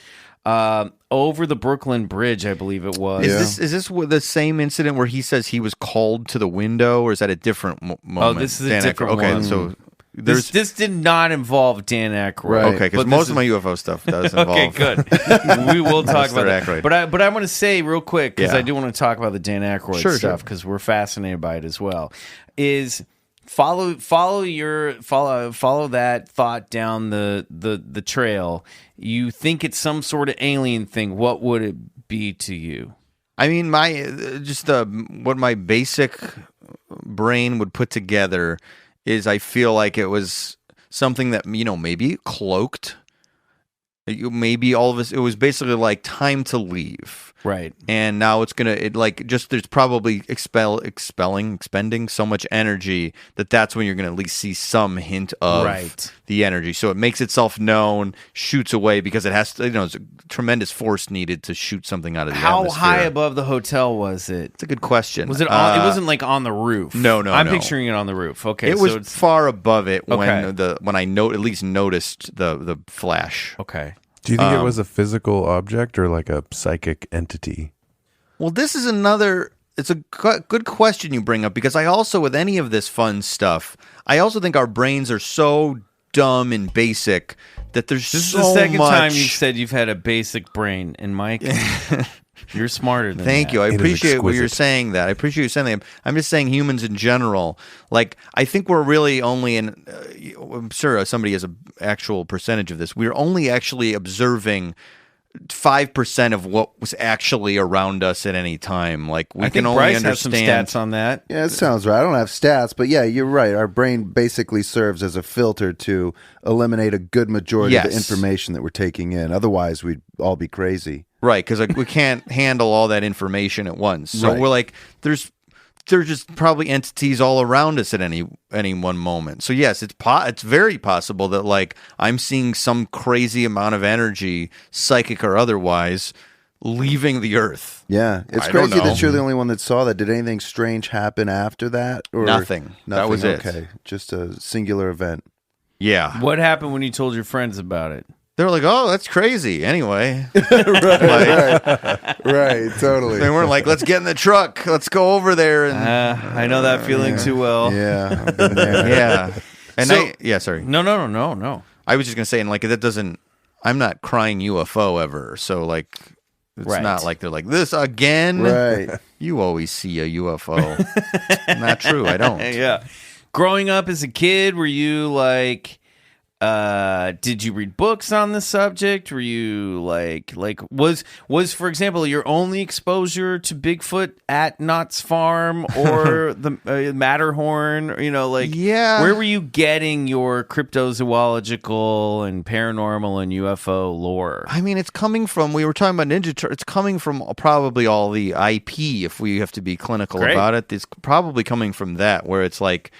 Speaker 3: over the Brooklyn Bridge, I believe it was.
Speaker 4: Is this the same incident where he says he was called to the window, or is that a different moment?
Speaker 3: this is a
Speaker 4: Dan
Speaker 3: different
Speaker 4: Aykroyd. Okay,
Speaker 3: one.
Speaker 4: so
Speaker 3: This did not involve Dan Aykroyd.
Speaker 2: Right.
Speaker 4: okay, because
Speaker 3: But
Speaker 4: most
Speaker 3: this
Speaker 4: of my UFO stuff does involve.
Speaker 3: Okay, good. We will talk about that.
Speaker 4: Aykroyd.
Speaker 3: But I want to say real quick, because
Speaker 4: Yeah.
Speaker 3: I do want to talk about the Dan Aykroyd
Speaker 4: Sure,
Speaker 3: stuff, because we're fascinated by it as well. Is follow that thought down the trail. You think it's some sort of alien thing. What would it be to you?
Speaker 4: I mean, what my basic brain would put together is I feel like it was something that maybe cloaked. Maybe all of us. It was basically like time to leave.
Speaker 3: Right.
Speaker 4: And now it's there's probably expending so much energy that's when you're gonna at least see some hint of the energy. So it makes itself known, shoots away because it has to. It's a tremendous force needed to shoot something out of the atmosphere.
Speaker 3: How high above the hotel was it?
Speaker 4: It's a good question.
Speaker 3: Was it on? It wasn't like on the roof.
Speaker 4: No.
Speaker 3: I'm picturing it on the roof. Okay,
Speaker 4: It
Speaker 3: so
Speaker 4: was
Speaker 3: it's
Speaker 4: far above it
Speaker 3: Okay.
Speaker 4: when I at least noticed the flash.
Speaker 3: okay.
Speaker 5: Do you think it was a physical object or like a psychic entity?
Speaker 4: Well, this is it's a good question you bring up, because I also, with any of this fun stuff, I also think our brains are so dumb and basic that there's
Speaker 3: This
Speaker 4: so
Speaker 3: is the second
Speaker 4: much.
Speaker 3: time you've said you've had a basic brain, and Mike, you're smarter than
Speaker 4: Thank
Speaker 3: that.
Speaker 4: you. I
Speaker 5: It is
Speaker 4: appreciate what you're
Speaker 5: exquisite.
Speaker 4: saying that. I appreciate you saying that. I'm just saying humans in general. Like, I think we're really only I'm sure somebody has an actual percentage of this. We're only actually observing 5% of what was actually around us at any time. Like, we
Speaker 3: I
Speaker 4: can
Speaker 3: think
Speaker 4: only
Speaker 3: Bryce has some
Speaker 4: understand.
Speaker 3: stats on that.
Speaker 2: Yeah, it sounds right. I don't have stats, but yeah, you're right. Our brain basically serves as a filter to eliminate a good majority of the
Speaker 4: Yes.
Speaker 2: information that we're taking in. Otherwise, we'd all be crazy.
Speaker 4: Right, because we can't handle all that information at once. So
Speaker 2: Right.
Speaker 4: we're like, there's just probably entities all around us at any one moment. So yes, it's very possible that like I'm seeing some crazy amount of energy, psychic or otherwise, leaving the Earth.
Speaker 2: Yeah, it's
Speaker 4: I don't
Speaker 2: crazy
Speaker 4: know.
Speaker 2: that you're the only one that saw that. Did anything strange happen after that? Or
Speaker 4: Nothing. That was it.
Speaker 2: Okay, just a singular event.
Speaker 4: Yeah.
Speaker 3: What happened when you told your friends about it?
Speaker 4: They were like, "Oh, that's crazy." Anyway,
Speaker 2: Right, totally.
Speaker 4: they weren't like, "Let's get in the truck. Let's go over there." And
Speaker 3: I know that feeling too well.
Speaker 2: Yeah, I've been there.
Speaker 4: yeah. And
Speaker 3: So-
Speaker 4: sorry.
Speaker 3: No.
Speaker 4: I was just gonna say, and like that doesn't. I'm not crying UFO ever, so like it's
Speaker 3: Right.
Speaker 4: not like they're like this again.
Speaker 2: Right.
Speaker 4: You always see a UFO. Not true. I don't.
Speaker 3: Yeah. Growing up as a kid, were you like, did you read books on the subject? Were you like was for example your only exposure to Bigfoot at Knott's farm or the Matterhorn? You know, like,
Speaker 4: Yeah.
Speaker 3: where were you getting your cryptozoological and paranormal and UFO lore?
Speaker 4: I mean, it's coming from. We were talking about Ninja Turtles. It's coming from probably all the IP. If we have to be clinical
Speaker 3: Great.
Speaker 4: about it, it's probably coming from that. Where it's like,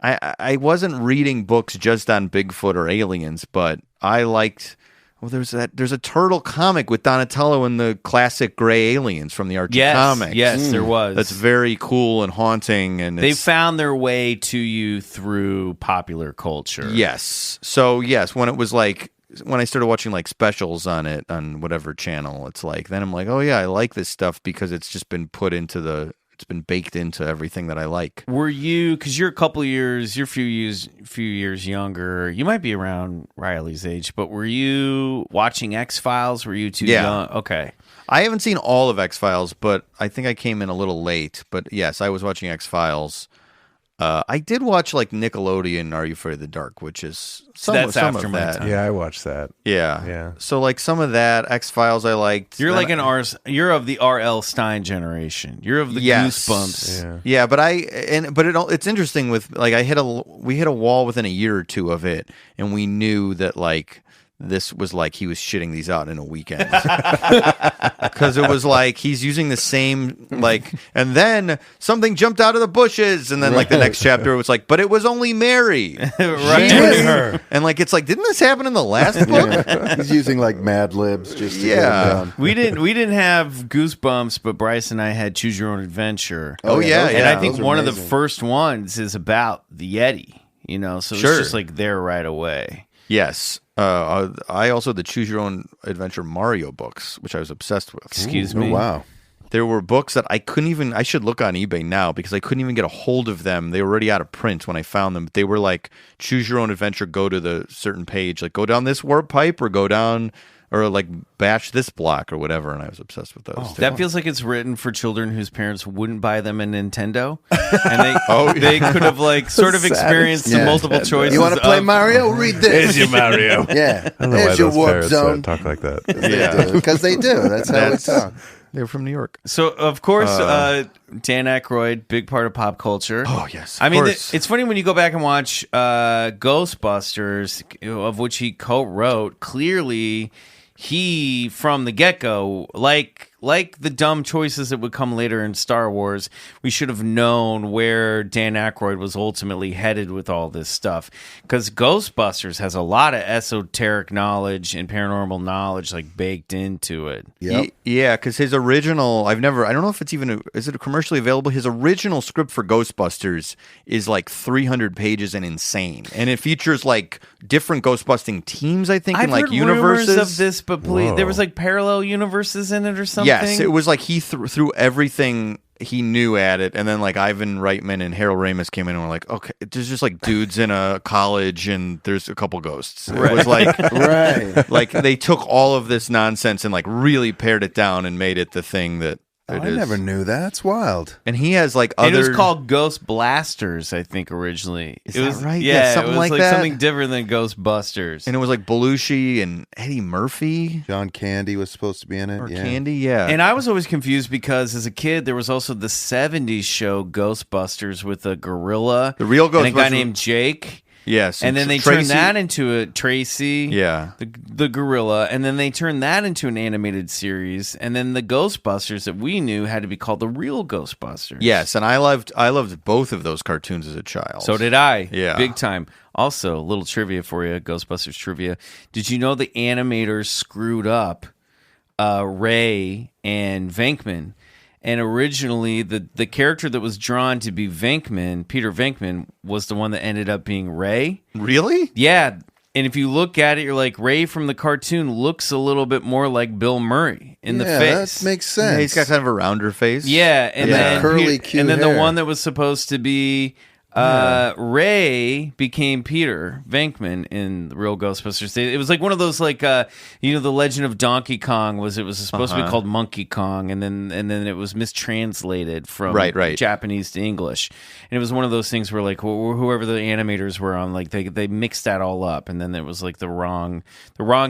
Speaker 4: I wasn't reading books just on Bigfoot or aliens, but I liked. Well, there's a turtle comic with Donatello and the classic gray aliens from the Archie
Speaker 3: Yes,
Speaker 4: comics.
Speaker 3: yes, there was.
Speaker 4: That's very cool and haunting, and
Speaker 3: They
Speaker 4: it's,
Speaker 3: found their way to you through popular culture.
Speaker 4: yes. So yes, when it was like when I started watching like specials on it on whatever channel, it's like then I'm like, oh yeah, I like this stuff because it's just been put into it's been baked into everything that I like.
Speaker 3: Were you, because you're a few years younger, you might be around Riley's age, but were you watching X-Files? Were you too
Speaker 4: Yeah.
Speaker 3: young? Okay.
Speaker 4: I haven't seen all of X-Files, but I think I came in a little late. But yes, I was watching X-Files. I did watch like Nickelodeon Are You Afraid of the Dark, which is some
Speaker 3: That's
Speaker 4: of
Speaker 3: after my
Speaker 4: that.
Speaker 3: time.
Speaker 5: Yeah, I watched that.
Speaker 4: Yeah.
Speaker 5: Yeah.
Speaker 4: So like some of that X-Files I liked.
Speaker 3: You're
Speaker 4: Then
Speaker 3: like you're of the R.L. Stein generation. You're of the
Speaker 4: Yes.
Speaker 3: Goosebumps.
Speaker 5: Yeah.
Speaker 4: Yeah, but it's interesting with like we hit a wall within a year or two of it, and we knew that like this was like he was shitting these out in a weekend because it was like he's using the same like, and then something jumped out of the bushes, and then like the next chapter was like, but it was only Mary,
Speaker 3: Right.
Speaker 2: Yes.
Speaker 4: and like it's like didn't this happen in the last book?
Speaker 2: He's using like Mad Libs just to get
Speaker 4: Yeah.
Speaker 2: him down.
Speaker 3: We didn't have Goosebumps, but Bryce and I had Choose Your Own Adventure.
Speaker 4: Oh, yeah,
Speaker 2: those-
Speaker 3: And I
Speaker 4: yeah.
Speaker 3: think
Speaker 2: those are
Speaker 3: one of the
Speaker 2: amazing.
Speaker 3: first ones is about the Yeti, you know, so
Speaker 4: Sure.
Speaker 3: it's just like there right away.
Speaker 4: Yes. I also the Choose Your Own Adventure Mario books, which I was obsessed with.
Speaker 3: Excuse
Speaker 2: Oh,
Speaker 3: me.
Speaker 2: wow.
Speaker 4: There were books that I should look on eBay now because I couldn't even get a hold of them. They were already out of print when I found them. They were like, choose your own adventure, go to the certain page, like go down this warp pipe or go down or like bash this block or whatever. And I was obsessed with those.
Speaker 3: That feels like it's written for children whose parents wouldn't buy them a Nintendo, and they could have like sort of experienced the
Speaker 2: Yeah.
Speaker 3: multiple choices.
Speaker 2: You want to play
Speaker 3: of-
Speaker 2: Mario? Read this.
Speaker 5: There's your Mario.
Speaker 2: Yeah.
Speaker 5: I don't know why
Speaker 2: There's your
Speaker 5: those
Speaker 2: warp
Speaker 5: parents
Speaker 2: zone.
Speaker 5: talk like that.
Speaker 4: Yeah.
Speaker 2: Because they do. That's how we talk.
Speaker 4: They're from New York.
Speaker 3: So of course, Dan Aykroyd, big part of pop culture.
Speaker 4: Oh, yes, of
Speaker 3: I mean,
Speaker 4: course.
Speaker 3: it's funny when you go back and watch Ghostbusters, of which he co-wrote. Clearly, he from the get-go, like the dumb choices that would come later in Star Wars, we should have known where Dan Aykroyd was ultimately headed with all this stuff. Because Ghostbusters has a lot of esoteric knowledge and paranormal knowledge like baked into it.
Speaker 2: Yep.
Speaker 4: Yeah, because his original, I don't know if it's even, is it commercially available? His original script for Ghostbusters is like 300 pages and insane. And it features like different Ghostbusting teams, I think,
Speaker 3: I've
Speaker 4: and like
Speaker 3: heard
Speaker 4: universes.
Speaker 3: rumors of this, but
Speaker 5: Whoa.
Speaker 3: there was like parallel universes in it or something.
Speaker 4: Yes, it was like he threw everything he knew at it, and then like Ivan Reitman and Harold Ramis came in and were like, okay, there's just like dudes in a college and there's a couple ghosts. It was like,
Speaker 2: Right.
Speaker 4: like they took all of this nonsense and like really pared it down and made it the thing that
Speaker 2: Oh,
Speaker 4: it
Speaker 2: I
Speaker 4: is.
Speaker 2: never knew that. That's wild.
Speaker 4: And he has like
Speaker 3: And
Speaker 4: other.
Speaker 3: it was called Ghost Blasters, I think, originally.
Speaker 4: Is
Speaker 3: it
Speaker 4: that
Speaker 3: was,
Speaker 4: right?
Speaker 3: Yeah,
Speaker 4: Yeah, something
Speaker 3: it was
Speaker 4: like that.
Speaker 3: something different than Ghostbusters.
Speaker 4: and it was like Belushi and Eddie Murphy
Speaker 2: John Candy was supposed to be in it.
Speaker 4: or
Speaker 2: yeah.
Speaker 4: Candy. Yeah.
Speaker 3: And I was always confused because as a kid, there was also the 70s show Ghostbusters with a gorilla.
Speaker 4: The real
Speaker 3: And a guy
Speaker 4: Ghostbusters-
Speaker 3: named Jake.
Speaker 4: yes.
Speaker 3: And then they
Speaker 4: Tracy-
Speaker 3: turned that into a Tracy.
Speaker 4: Yeah.
Speaker 3: The gorilla. And then they turned that into an animated series. And then the Ghostbusters that we knew had to be called the real Ghostbusters.
Speaker 4: Yes, and I loved both of those cartoons as a child.
Speaker 3: So did I.
Speaker 4: Yeah.
Speaker 3: Big time. Also, a little trivia for you, Ghostbusters trivia. Did you know the animators screwed up Ray and Venkman? And originally, the character that was drawn to be Venkman, Peter Venkman, was the one that ended up being Ray.
Speaker 4: Really?
Speaker 3: Yeah. And if you look at it, you're like, Ray from the cartoon looks a little bit more like Bill Murray in the face.
Speaker 2: That makes sense.
Speaker 4: Yeah, he's got kind of a rounder face.
Speaker 3: Yeah, and then
Speaker 2: curly, cute
Speaker 3: and then
Speaker 2: hair.
Speaker 3: the one that was supposed to be Ray became Peter Venkman in the real Ghostbusters. It was like one of those, like the Legend of Donkey Kong was supposed to be called Monkey Kong, and then it was mistranslated from Japanese to English, and it was one of those things where like whoever the animators were on, like they mixed that all up, and then it was like the wrong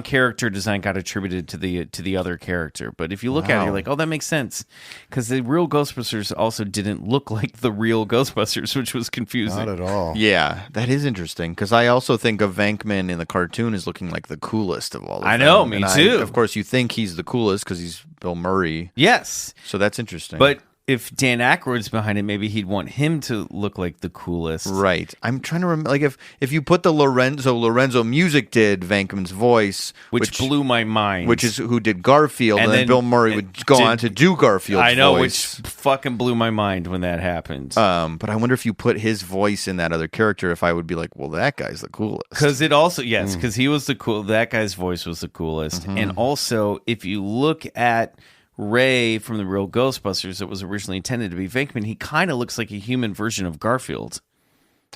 Speaker 3: character design got attributed to the other character. But if you look at it, you're like, oh, that makes sense, because the real Ghostbusters also didn't look like the real Ghostbusters, which was confusing.
Speaker 2: Not at all.
Speaker 4: Yeah, that is interesting, because I also think of Venkman in the cartoon as looking like the coolest of all of them.
Speaker 3: I know, me too.
Speaker 4: Of course, you think he's the coolest because he's Bill Murray.
Speaker 3: Yes.
Speaker 4: So that's interesting.
Speaker 3: But if Dan Aykroyd's behind it, maybe he'd want him to look like the coolest.
Speaker 4: Right. I'm trying to remember, like, if you put the Lorenzo Music did Venkman's voice,
Speaker 3: which blew my mind.
Speaker 4: Which is who did Garfield, and then Bill Murray would go on to do Garfield's voice.
Speaker 3: I know, which fucking blew my mind when that happened.
Speaker 4: But I wonder if you put his voice in that other character, if I would be like, well, that guy's the coolest.
Speaker 3: Because it also, yes, because he was that guy's voice was the coolest.
Speaker 4: Mm-hmm.
Speaker 3: And also, if you look at Ray from the real Ghostbusters that was originally intended to be Venkman, he kind of looks like a human version of Garfield.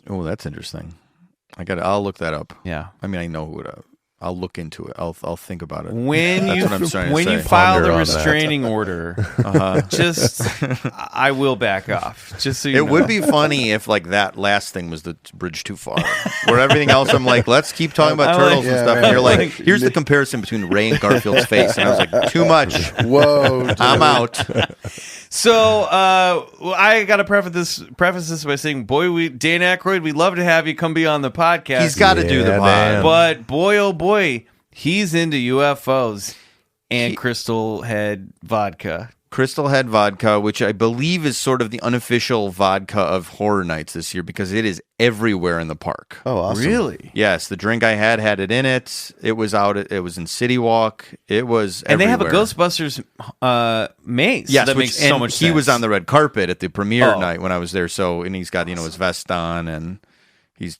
Speaker 4: Oh, that's interesting. I'll look that up.
Speaker 3: Yeah.
Speaker 4: I mean, I know who to. I'll look into it. I'll think about it.
Speaker 3: When
Speaker 4: That's
Speaker 3: you
Speaker 4: what I'm trying to say.
Speaker 3: you file
Speaker 5: Ponder
Speaker 3: the
Speaker 5: on
Speaker 3: restraining order, just I will back off. Just so you know.
Speaker 4: It would be funny if like that last thing was the bridge too far. Where everything else, I'm like, let's keep talking about turtles and stuff. And you're like, here's the comparison between Ray and Garfield's face, and I was like, too much.
Speaker 2: Whoa, dude.
Speaker 4: I'm out.
Speaker 3: So I got to preface this by saying, boy, Dan Aykroyd, we'd love to have you come be on the podcast.
Speaker 4: He's got to do the pod.
Speaker 5: man.
Speaker 3: But boy, oh boy, he's into UFOs and Crystal Head vodka.
Speaker 4: Crystal Head vodka, which I believe is sort of the unofficial vodka of Horror Nights this year, because it is everywhere in the park.
Speaker 2: Oh, awesome.
Speaker 3: Really?
Speaker 4: Yes, the drink I had it in it. It was out. It was in City Walk. It was
Speaker 3: And
Speaker 4: everywhere.
Speaker 3: they have a Ghostbusters maze.
Speaker 4: Yes,
Speaker 3: that makes so much sense.
Speaker 4: He was on the red carpet at the premiere night when I was there. So, and he's got his vest on, and he's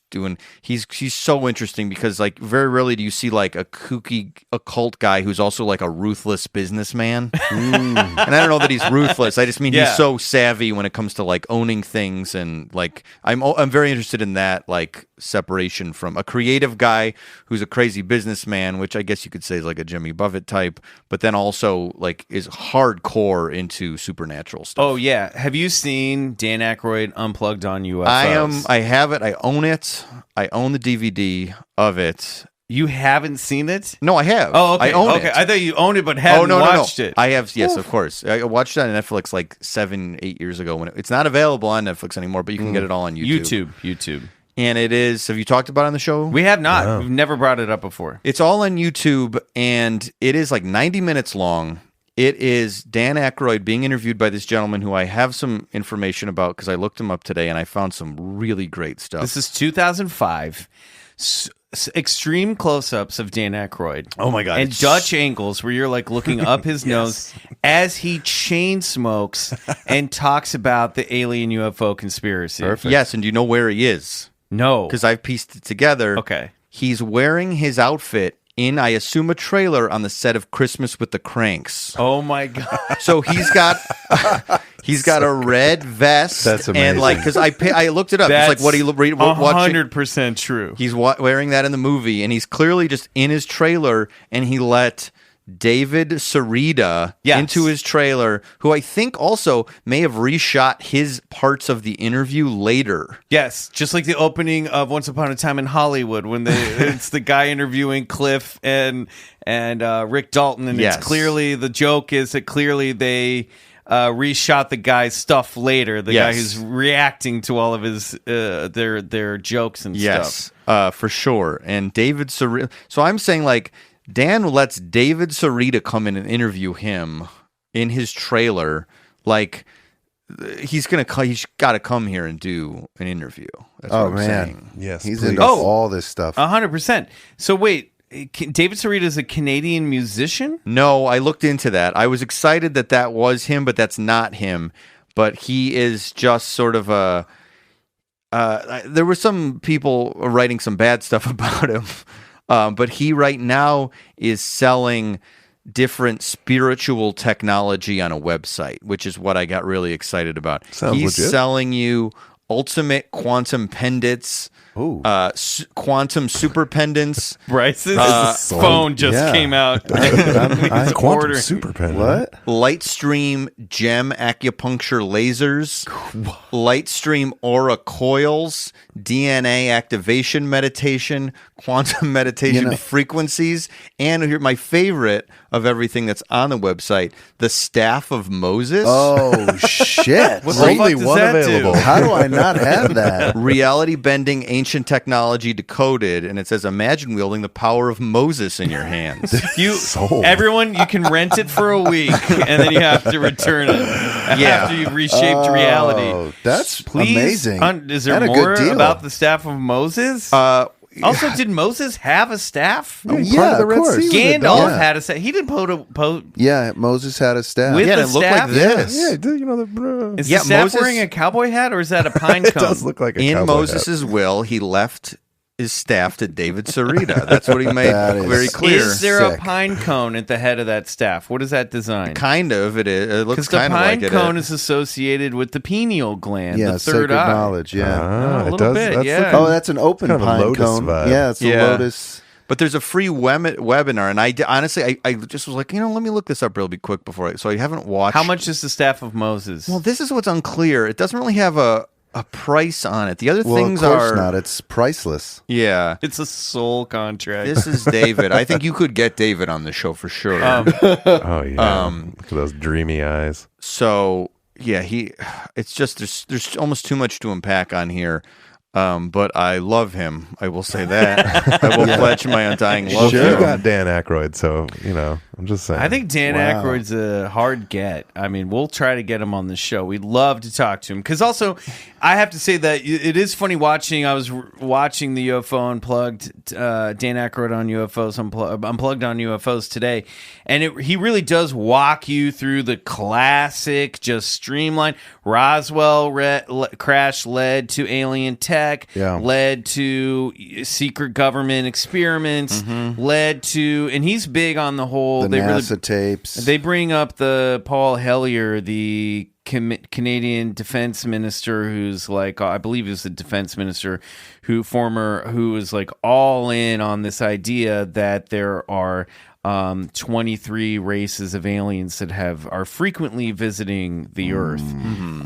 Speaker 4: so interesting, because like very rarely do you see like a kooky occult guy who's also like a ruthless businessman. And I don't know that he's ruthless. I just mean he's so savvy when it comes to like owning things, and like I'm very interested in that, like separation from a creative guy who's a crazy businessman, which I guess you could say is like a Jimmy Buffett type, but then also like is hardcore into supernatural stuff.
Speaker 3: Oh yeah, have you seen Dan Aykroyd Unplugged on UFOs?
Speaker 4: I have it. I own it. I own the DVD of it.
Speaker 3: You haven't seen it?
Speaker 4: No, I have.
Speaker 3: Oh, okay.
Speaker 4: I own it.
Speaker 3: I thought you owned it but hadn't watched it.
Speaker 4: I have, yes, of course. I watched it on Netflix like 7-8 years ago. It's not available on Netflix anymore, but you can get it all on YouTube.
Speaker 3: YouTube.
Speaker 4: And it is, have you talked about it on the show?
Speaker 3: We have not. We've never brought it up before.
Speaker 4: It's all on YouTube, and it is like 90 minutes long. It is Dan Aykroyd being interviewed by this gentleman who I have some information about because I looked him up today, and I found some really great stuff.
Speaker 3: This is 2005. Extreme close-ups of Dan Aykroyd.
Speaker 4: Oh my God.
Speaker 3: And Dutch angles where you're like looking up his nose as he chain smokes and talks about the alien UFO conspiracy.
Speaker 2: Perfect.
Speaker 4: Yes, and do you know where he is?
Speaker 3: No.
Speaker 4: Because I've pieced it together.
Speaker 3: Okay.
Speaker 4: He's wearing his outfit in, I assume, a trailer on the set of Christmas with the Cranks.
Speaker 3: Oh my God.
Speaker 4: So he's got a red vest.
Speaker 5: That's amazing.
Speaker 4: And like, because I looked it up.
Speaker 3: That's
Speaker 4: it's like what he watching.
Speaker 3: 100% true.
Speaker 4: He's wearing that in the movie, and he's clearly just in his trailer, and he let David Sarita into his trailer, who I think also may have reshot his parts of the interview later.
Speaker 3: Yes, just like the opening of Once Upon a Time in Hollywood when it's the guy interviewing Cliff and Rick Dalton, and it's clearly the joke is that clearly they reshot the guy's stuff later. The guy who's reacting to all of his their jokes and stuff.
Speaker 4: Yes, for sure. And David Sarita. So I'm saying like, Dan lets David Sarita come in and interview him in his trailer. Like, he's got to come here and do an interview. That's what I'm saying.
Speaker 5: Yes,
Speaker 2: He's
Speaker 5: please.
Speaker 2: into all this stuff.
Speaker 3: 100%. So wait, David Sarita is a Canadian musician?
Speaker 4: No, I looked into that. I was excited that was him, but that's not him. But he is just sort of a... there were some people writing some bad stuff about him. But he right now is selling different spiritual technology on a website, which is what I got really excited about.
Speaker 5: Sounds
Speaker 4: He's
Speaker 5: legit.
Speaker 4: selling you ultimate quantum pendants, quantum super pendants.
Speaker 3: Bryce's
Speaker 5: sold.
Speaker 3: phone just
Speaker 2: Yeah.
Speaker 3: came out.
Speaker 2: I'm
Speaker 5: Quantum
Speaker 3: ordering.
Speaker 5: super pen.
Speaker 2: What?
Speaker 4: Lightstream gem acupuncture lasers, Lightstream aura coils, DNA activation meditation, quantum meditation frequencies, and here my favorite of everything that's on the website, the Staff of Moses.
Speaker 2: Oh shit!
Speaker 3: What the fuck
Speaker 5: Only
Speaker 3: does
Speaker 5: one
Speaker 3: that do?
Speaker 5: available.
Speaker 2: How do I not have that?
Speaker 4: Reality bending ancient technology decoded, and it says, imagine wielding the power of Moses in your hands.
Speaker 5: Sold.
Speaker 3: Everyone, you can rent it for a week, and then you have to return it after you've reshaped reality.
Speaker 2: Oh, that's
Speaker 3: Please,
Speaker 2: amazing.
Speaker 3: Is there
Speaker 2: And a
Speaker 3: more
Speaker 2: good deal.
Speaker 3: about the staff of Moses? Also, did Moses have a staff?
Speaker 5: Part
Speaker 2: Yeah,
Speaker 5: of the
Speaker 2: of
Speaker 5: Red
Speaker 2: course.
Speaker 5: Sea was a
Speaker 3: Gandalf
Speaker 5: dog.
Speaker 3: had a staff. He didn't pose
Speaker 2: Yeah, Moses had a staff.
Speaker 3: with
Speaker 4: Yeah,
Speaker 3: the
Speaker 4: and it looked
Speaker 3: staff.
Speaker 4: like this.
Speaker 5: Yeah, dude, you know the.
Speaker 3: Is
Speaker 4: Yeah,
Speaker 3: the staff
Speaker 4: Moses-
Speaker 3: wearing a cowboy hat, or is that a pine
Speaker 5: It
Speaker 3: cone?
Speaker 5: does look like a
Speaker 4: In
Speaker 5: cowboy hat.
Speaker 4: Moses' will, he left his staff to David Sarita. That's what he made
Speaker 2: That is
Speaker 4: very clear.
Speaker 3: Is there a
Speaker 2: Sick.
Speaker 3: pine cone at the head of that staff? What is that design?
Speaker 4: Kind of, it is. It looks
Speaker 3: Because the
Speaker 4: kind of
Speaker 3: pine
Speaker 4: like
Speaker 3: cone
Speaker 4: it.
Speaker 3: is associated with the pineal gland,
Speaker 2: Yeah,
Speaker 3: the third
Speaker 2: sacred
Speaker 3: eye.
Speaker 2: knowledge. Yeah.
Speaker 5: Ah,
Speaker 3: a
Speaker 5: it
Speaker 3: little
Speaker 5: does.
Speaker 3: bit,
Speaker 5: That's
Speaker 3: yeah.
Speaker 5: looking-
Speaker 2: Oh, that's an open
Speaker 5: kind of a
Speaker 2: pine
Speaker 5: lotus
Speaker 2: cone.
Speaker 5: vibe.
Speaker 2: Yeah, it's a
Speaker 4: Yeah.
Speaker 2: lotus.
Speaker 4: But there's a free webinar, and honestly, I just was like, let me look this up really quick before so I haven't watched.
Speaker 3: How much is the staff of Moses?
Speaker 4: Well, this is what's unclear. It doesn't really have a price on it. The other
Speaker 2: Well,
Speaker 4: things
Speaker 2: of course
Speaker 4: are
Speaker 2: not. It's priceless.
Speaker 4: Yeah.
Speaker 3: It's a soul contract.
Speaker 4: This is David. I think you could get David on the show for sure.
Speaker 5: Oh yeah. Look at those dreamy eyes.
Speaker 4: So yeah, it's just there's almost too much to unpack on here. But I love him. I will say that. I will pledge my undying love
Speaker 5: Well,
Speaker 4: to
Speaker 5: you
Speaker 4: him.
Speaker 5: got Dan Aykroyd, so I'm just saying.
Speaker 3: I think Dan Aykroyd's a hard get. I mean, we'll try to get him on the show. We'd love to talk to him. Because also, I have to say that it is funny watching. I was watching the UFO Unplugged, Dan Aykroyd on UFOs, Unplugged on UFOs today. And he really does walk you through the classic, just streamlined. Roswell crash led to alien tech, led to secret government experiments, led to, and he's big on the whole.
Speaker 2: The NASA tapes.
Speaker 3: They bring up the Paul Hellyer, the Canadian defense minister, who's like, I believe he was the defense minister, who is like all in on this idea that there are 23 races of aliens that are frequently visiting the Earth.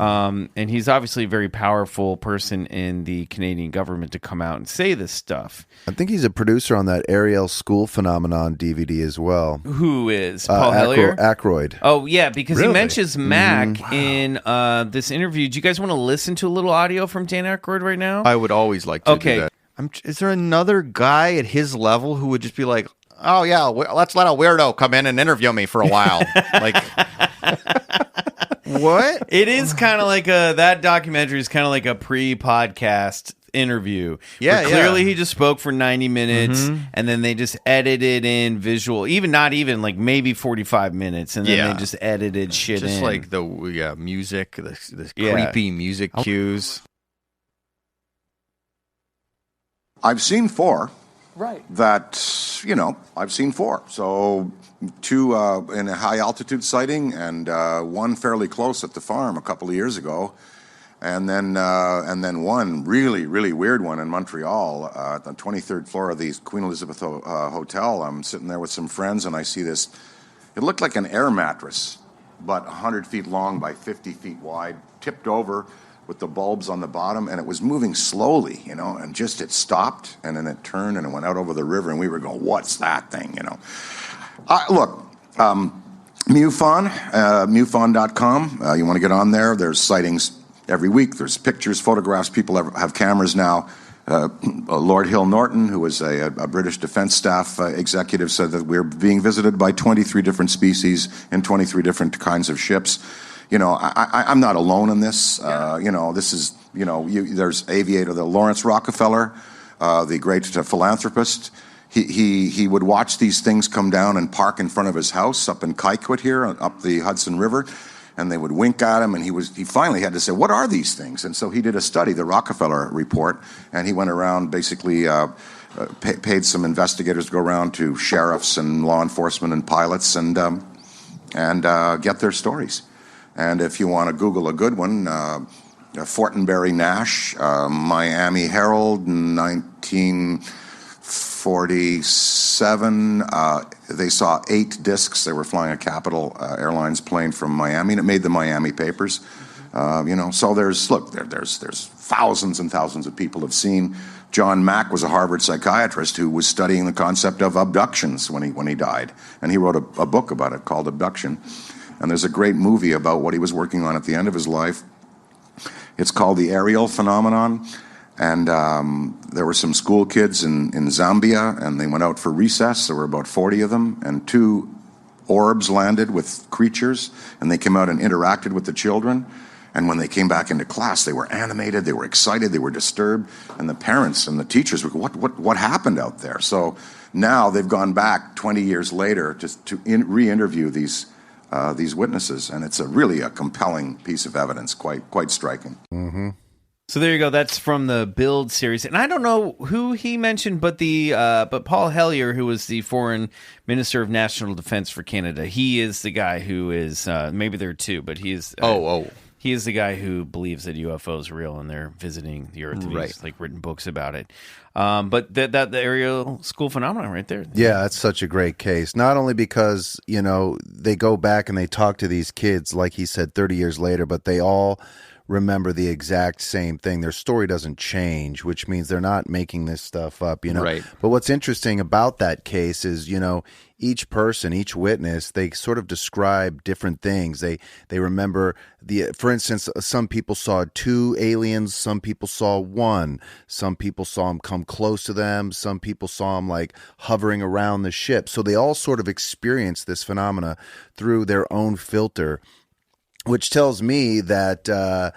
Speaker 3: And he's obviously a very powerful person in the Canadian government to come out and say this stuff.
Speaker 2: I think he's a producer on that Ariel School Phenomenon DVD as well.
Speaker 3: Who is Paul Hellyer?
Speaker 2: Aykroyd.
Speaker 3: Oh, yeah, because he
Speaker 5: Really?
Speaker 3: mentions Mac in this interview. Do you guys want to listen to a little audio from Dan Aykroyd right now?
Speaker 4: I would always like to
Speaker 3: Okay.
Speaker 4: do that. Is there another guy at his level who would just be like, oh yeah, let's let a weirdo come in and interview me for a while? Like, what?
Speaker 3: It is kind of like that documentary is kind of like a pre-podcast interview.
Speaker 4: Yeah,
Speaker 3: where clearly he just spoke for 90 minutes and then they just edited in visual, not even like maybe 45 minutes, and then they just edited shit
Speaker 4: Just
Speaker 3: in.
Speaker 4: like the music, the creepy music cues.
Speaker 1: I've seen 4.
Speaker 3: right.
Speaker 1: That, I've seen 4. So 2 in a high altitude sighting and 1 fairly close at the farm a couple of years ago. And then one really, really weird one in Montreal at the 23rd floor of the Queen Elizabeth Hotel. I'm sitting there with some friends and I see this. It looked like an air mattress, but 100 feet long by 50 feet wide, tipped over with the bulbs on the bottom, and it was moving slowly, and just it stopped, and then it turned, and it went out over the river, and we were going, what's that thing, Look, MUFON, MUFON.com, you want to get on there, there's sightings every week, there's pictures, photographs, people have cameras now. Lord Hill Norton, who was a British Defence Staff executive, said that we're being visited by 23 different species in 23 different kinds of ships. I'm not alone in this. This is, there's aviator, the Lawrence Rockefeller, the great philanthropist. he would watch these things come down and park in front of his house up in Aykroyd here, up the Hudson River, and they would wink at him, and he finally had to say, what are these things? And so he did a study, the Rockefeller report, and he went around basically paid some investigators to go around to sheriffs and law enforcement and pilots and get their stories. And if you want to Google a good one, Fortenberry Nash, Miami Herald, 1947. They saw 8 discs. They were flying a Capital Airlines plane from Miami, and it made the Miami papers. So there's thousands and thousands of people have seen. John Mack was a Harvard psychiatrist who was studying the concept of abductions when he died, and he wrote a book about it called Abduction. And there's a great movie about what he was working on at the end of his life. It's called The Aerial Phenomenon. And there were some school kids in Zambia, and they went out for recess. There were about 40 of them, and 2 orbs landed with creatures, and they came out and interacted with the children. And when they came back into class, they were animated, they were excited, they were disturbed, and the parents and the teachers were, what happened out there? So now they've gone back 20 years later to re-interview these witnesses, and it's really a compelling piece of evidence, quite striking.
Speaker 2: Mm-hmm.
Speaker 3: So there you go. That's from the Build series, and I don't know who he mentioned, but Paul Hellyer, who was the Foreign Minister of National Defense for Canada, he is the guy who is maybe there are 2, but he is. He is the guy who believes that UFOs are real and they're visiting the Earth. And he's written books about it. But the aerial school phenomenon right there.
Speaker 2: Yeah, that's such a great case. Not only because, they go back and they talk to these kids, like he said, 30 years later, but they all remember the exact same thing. Their story doesn't change, which means they're not making this stuff up,
Speaker 4: Right.
Speaker 2: But what's interesting about that case is, each person, each witness, they sort of describe different things. They remember for instance, some people saw 2 aliens, some people saw 1, some people saw them come close to them, some people saw them like hovering around the ship. So they all sort of experienced this phenomena through their own filter, which tells me that,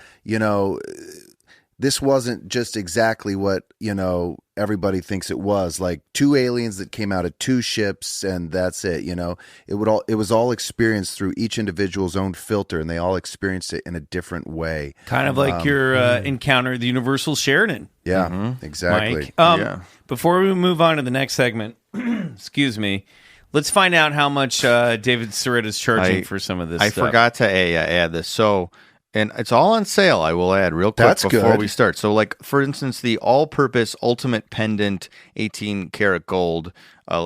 Speaker 2: this wasn't just exactly what, everybody thinks it was. Like 2 aliens that came out of 2 ships, and that's it. It was all experienced through each individual's own filter, and they all experienced it in a different way.
Speaker 3: Kind of like your encounter, the Universal Sheridan.
Speaker 2: Yeah, exactly.
Speaker 3: Mike. Before we move on to the next segment, excuse me, let's find out how much David Sorretta's charging for some of this stuff.
Speaker 4: I forgot to add this. So, and it's all on sale, I will add real quick before we start. So, like, for instance, the all-purpose Ultimate Pendant 18-karat gold,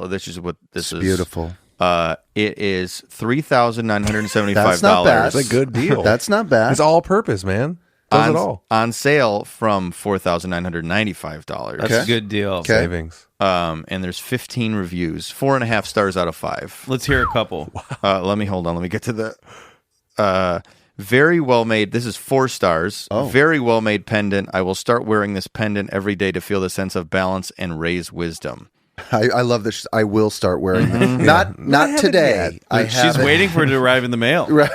Speaker 4: this is what this is.
Speaker 2: Beautiful.
Speaker 4: It is $3,975.
Speaker 2: That's not bad.
Speaker 5: That's a good deal.
Speaker 2: That's not bad.
Speaker 5: It's all purpose, man. Does it all.
Speaker 4: On sale from $4,995.
Speaker 3: That's a good deal.
Speaker 2: Okay.
Speaker 5: Savings.
Speaker 4: And there's 15 reviews, 4.5 stars out of 5.
Speaker 3: Let's hear a couple.
Speaker 4: Let me get to the very well made. This is 4 stars.
Speaker 2: Oh.
Speaker 4: Very well made pendant. I will start wearing this pendant every day to feel the sense of balance and raise wisdom.
Speaker 2: I love this. I will start wearing them. Not today.
Speaker 3: She's waiting for it to arrive in the mail.
Speaker 2: Right.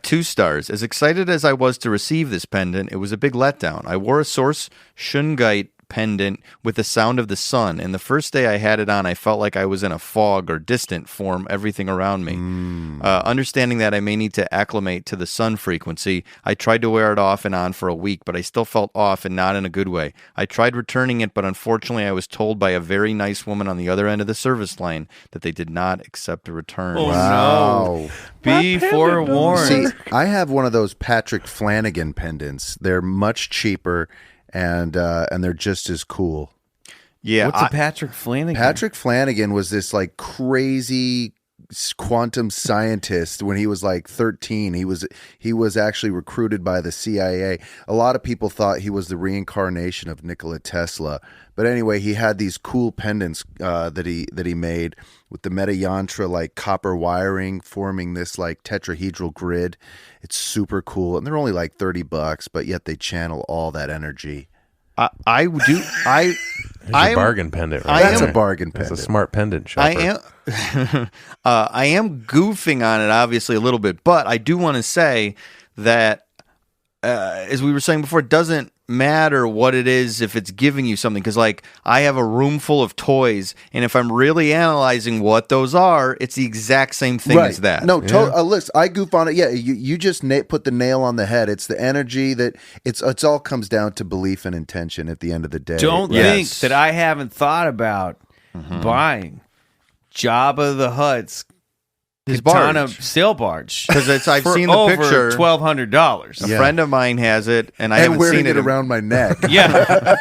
Speaker 4: 2 stars. As excited as I was to receive this pendant, it was a big letdown. I wore a Source Shungite pendant with the sound of the sun, and the first day I had it on, I felt like I was in a fog or distant from everything around me. Understanding that I may need to acclimate to the sun frequency, I tried to wear it off and on for a week, but I still felt off and not in a good way. I tried returning it, but unfortunately I was told by a very nice woman on the other end of the service line that they did not accept a return.
Speaker 3: Oh,
Speaker 2: Wow.
Speaker 3: no. Be forewarned.
Speaker 2: See, I have one of those Patrick Flanagan pendants. They're much cheaper, and they're just as cool.
Speaker 4: Yeah,
Speaker 3: What's a Patrick Flanagan?
Speaker 2: Patrick Flanagan was this like crazy quantum scientist when he was like 13. He was actually recruited by the CIA. A lot of people thought he was the reincarnation of Nikola Tesla. But anyway, he had these cool pendants that he made with the Meta Yantra like copper wiring forming this like tetrahedral grid. It's super cool, and they're only like $30, but yet they channel all that energy.
Speaker 4: I do.
Speaker 5: It's a bargain pendant, right?
Speaker 2: That's a bargain pendant.
Speaker 5: It's a smart pendant shopper.
Speaker 4: I am goofing on it, obviously, a little bit, but I do want to say that, as we were saying before, it doesn't matter what it is if it's giving you something, because like I have a room full of toys, and if I'm really analyzing what those are, it's the exact same thing as that.
Speaker 2: No, listen, I goof on it. Yeah, you just put the nail on the head. It's the energy that it's all comes down to belief and intention at the end of the day.
Speaker 3: Don't think that I haven't thought about buying Jabba the Hutt's
Speaker 4: His
Speaker 3: Katana
Speaker 4: barge.
Speaker 3: sail barge,
Speaker 4: Because I've
Speaker 3: for
Speaker 4: seen the
Speaker 3: over
Speaker 4: picture.
Speaker 3: $1,200.
Speaker 4: A friend of mine has it, and I haven't
Speaker 2: wearing
Speaker 4: seen
Speaker 2: it
Speaker 4: it
Speaker 2: around my neck.
Speaker 3: Yeah,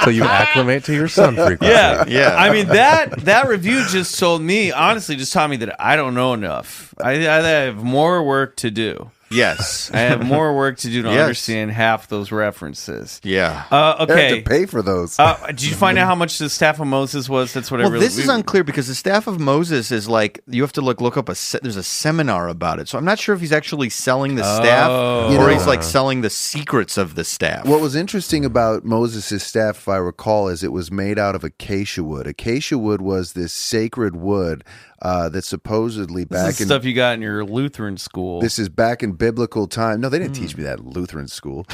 Speaker 5: So you acclimate to your sun frequency.
Speaker 4: Yeah.
Speaker 3: I mean that review just told me, honestly, just taught me that I don't know enough. I have more work to do.
Speaker 4: Yes.
Speaker 3: I have more work to do to
Speaker 4: Yes.
Speaker 3: understand half those references.
Speaker 4: Yeah.
Speaker 2: I have
Speaker 3: Okay.
Speaker 2: to pay for those.
Speaker 3: Did you find out how much the Staff of Moses was? That's what I
Speaker 4: Well,
Speaker 3: really.
Speaker 4: this is unclear because the Staff of Moses is like you have to look up there's a seminar about it. So I'm not sure if he's actually selling the staff or he's like selling the secrets of the staff.
Speaker 2: What was interesting about Moses' staff, if I recall, is it was made out of acacia wood. Acacia wood was this sacred wood that supposedly
Speaker 3: This
Speaker 2: back
Speaker 3: is
Speaker 2: in
Speaker 3: stuff you got in your Lutheran school.
Speaker 2: this is back in biblical time. No, they didn't teach me that at Lutheran school.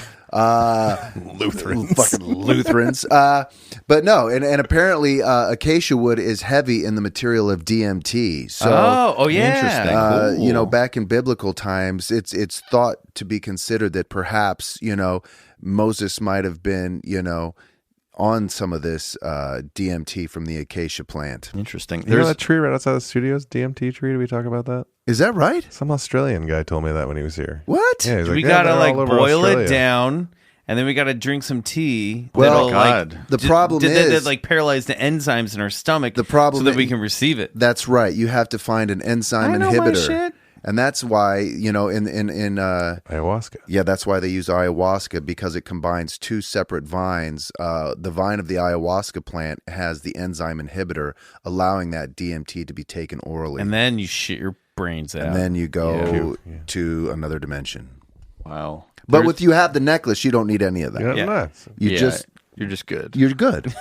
Speaker 5: Lutherans.
Speaker 2: Fucking Lutherans. But no, and apparently acacia wood is heavy in the material of DMT. So
Speaker 3: yeah,
Speaker 4: Interesting.
Speaker 3: Cool.
Speaker 2: you know, back in biblical times, it's thought to be considered that perhaps, you know, Moses might have been, you know, on some of this DMT from the acacia plant.
Speaker 4: Interesting.
Speaker 5: You know
Speaker 4: There's
Speaker 5: that tree right outside the studios? DMT tree? Did we talk about that?
Speaker 2: Is that right?
Speaker 5: Some Australian guy told me that when he was here.
Speaker 2: What?
Speaker 5: Yeah, he's like,
Speaker 3: we
Speaker 5: yeah,
Speaker 3: gotta
Speaker 5: they're
Speaker 3: like
Speaker 5: all over
Speaker 3: boil
Speaker 5: Australia.
Speaker 3: it down, and then we gotta drink some tea.
Speaker 2: Well,
Speaker 3: that'll,
Speaker 4: God.
Speaker 3: like,
Speaker 2: The problem is-
Speaker 3: that like paralyze the enzymes in our stomach.
Speaker 2: The problem
Speaker 3: so that we
Speaker 2: is-
Speaker 3: can receive it.
Speaker 2: That's right. You have to find an enzyme
Speaker 3: I know my
Speaker 2: inhibitor.
Speaker 3: shit.
Speaker 2: And that's why, you know, in
Speaker 5: Ayahuasca.
Speaker 2: yeah, that's why they use ayahuasca, because it combines two separate vines. The vine of the ayahuasca plant has the enzyme inhibitor, allowing that DMT to be taken orally.
Speaker 3: And then you shit your brains out.
Speaker 2: And then you go
Speaker 5: Yeah.
Speaker 2: to another dimension.
Speaker 4: wow.
Speaker 2: But with you have the necklace, you don't need any of that.
Speaker 5: You're
Speaker 3: Yeah.
Speaker 5: nuts.
Speaker 2: You just
Speaker 4: you're just good.
Speaker 2: you're good.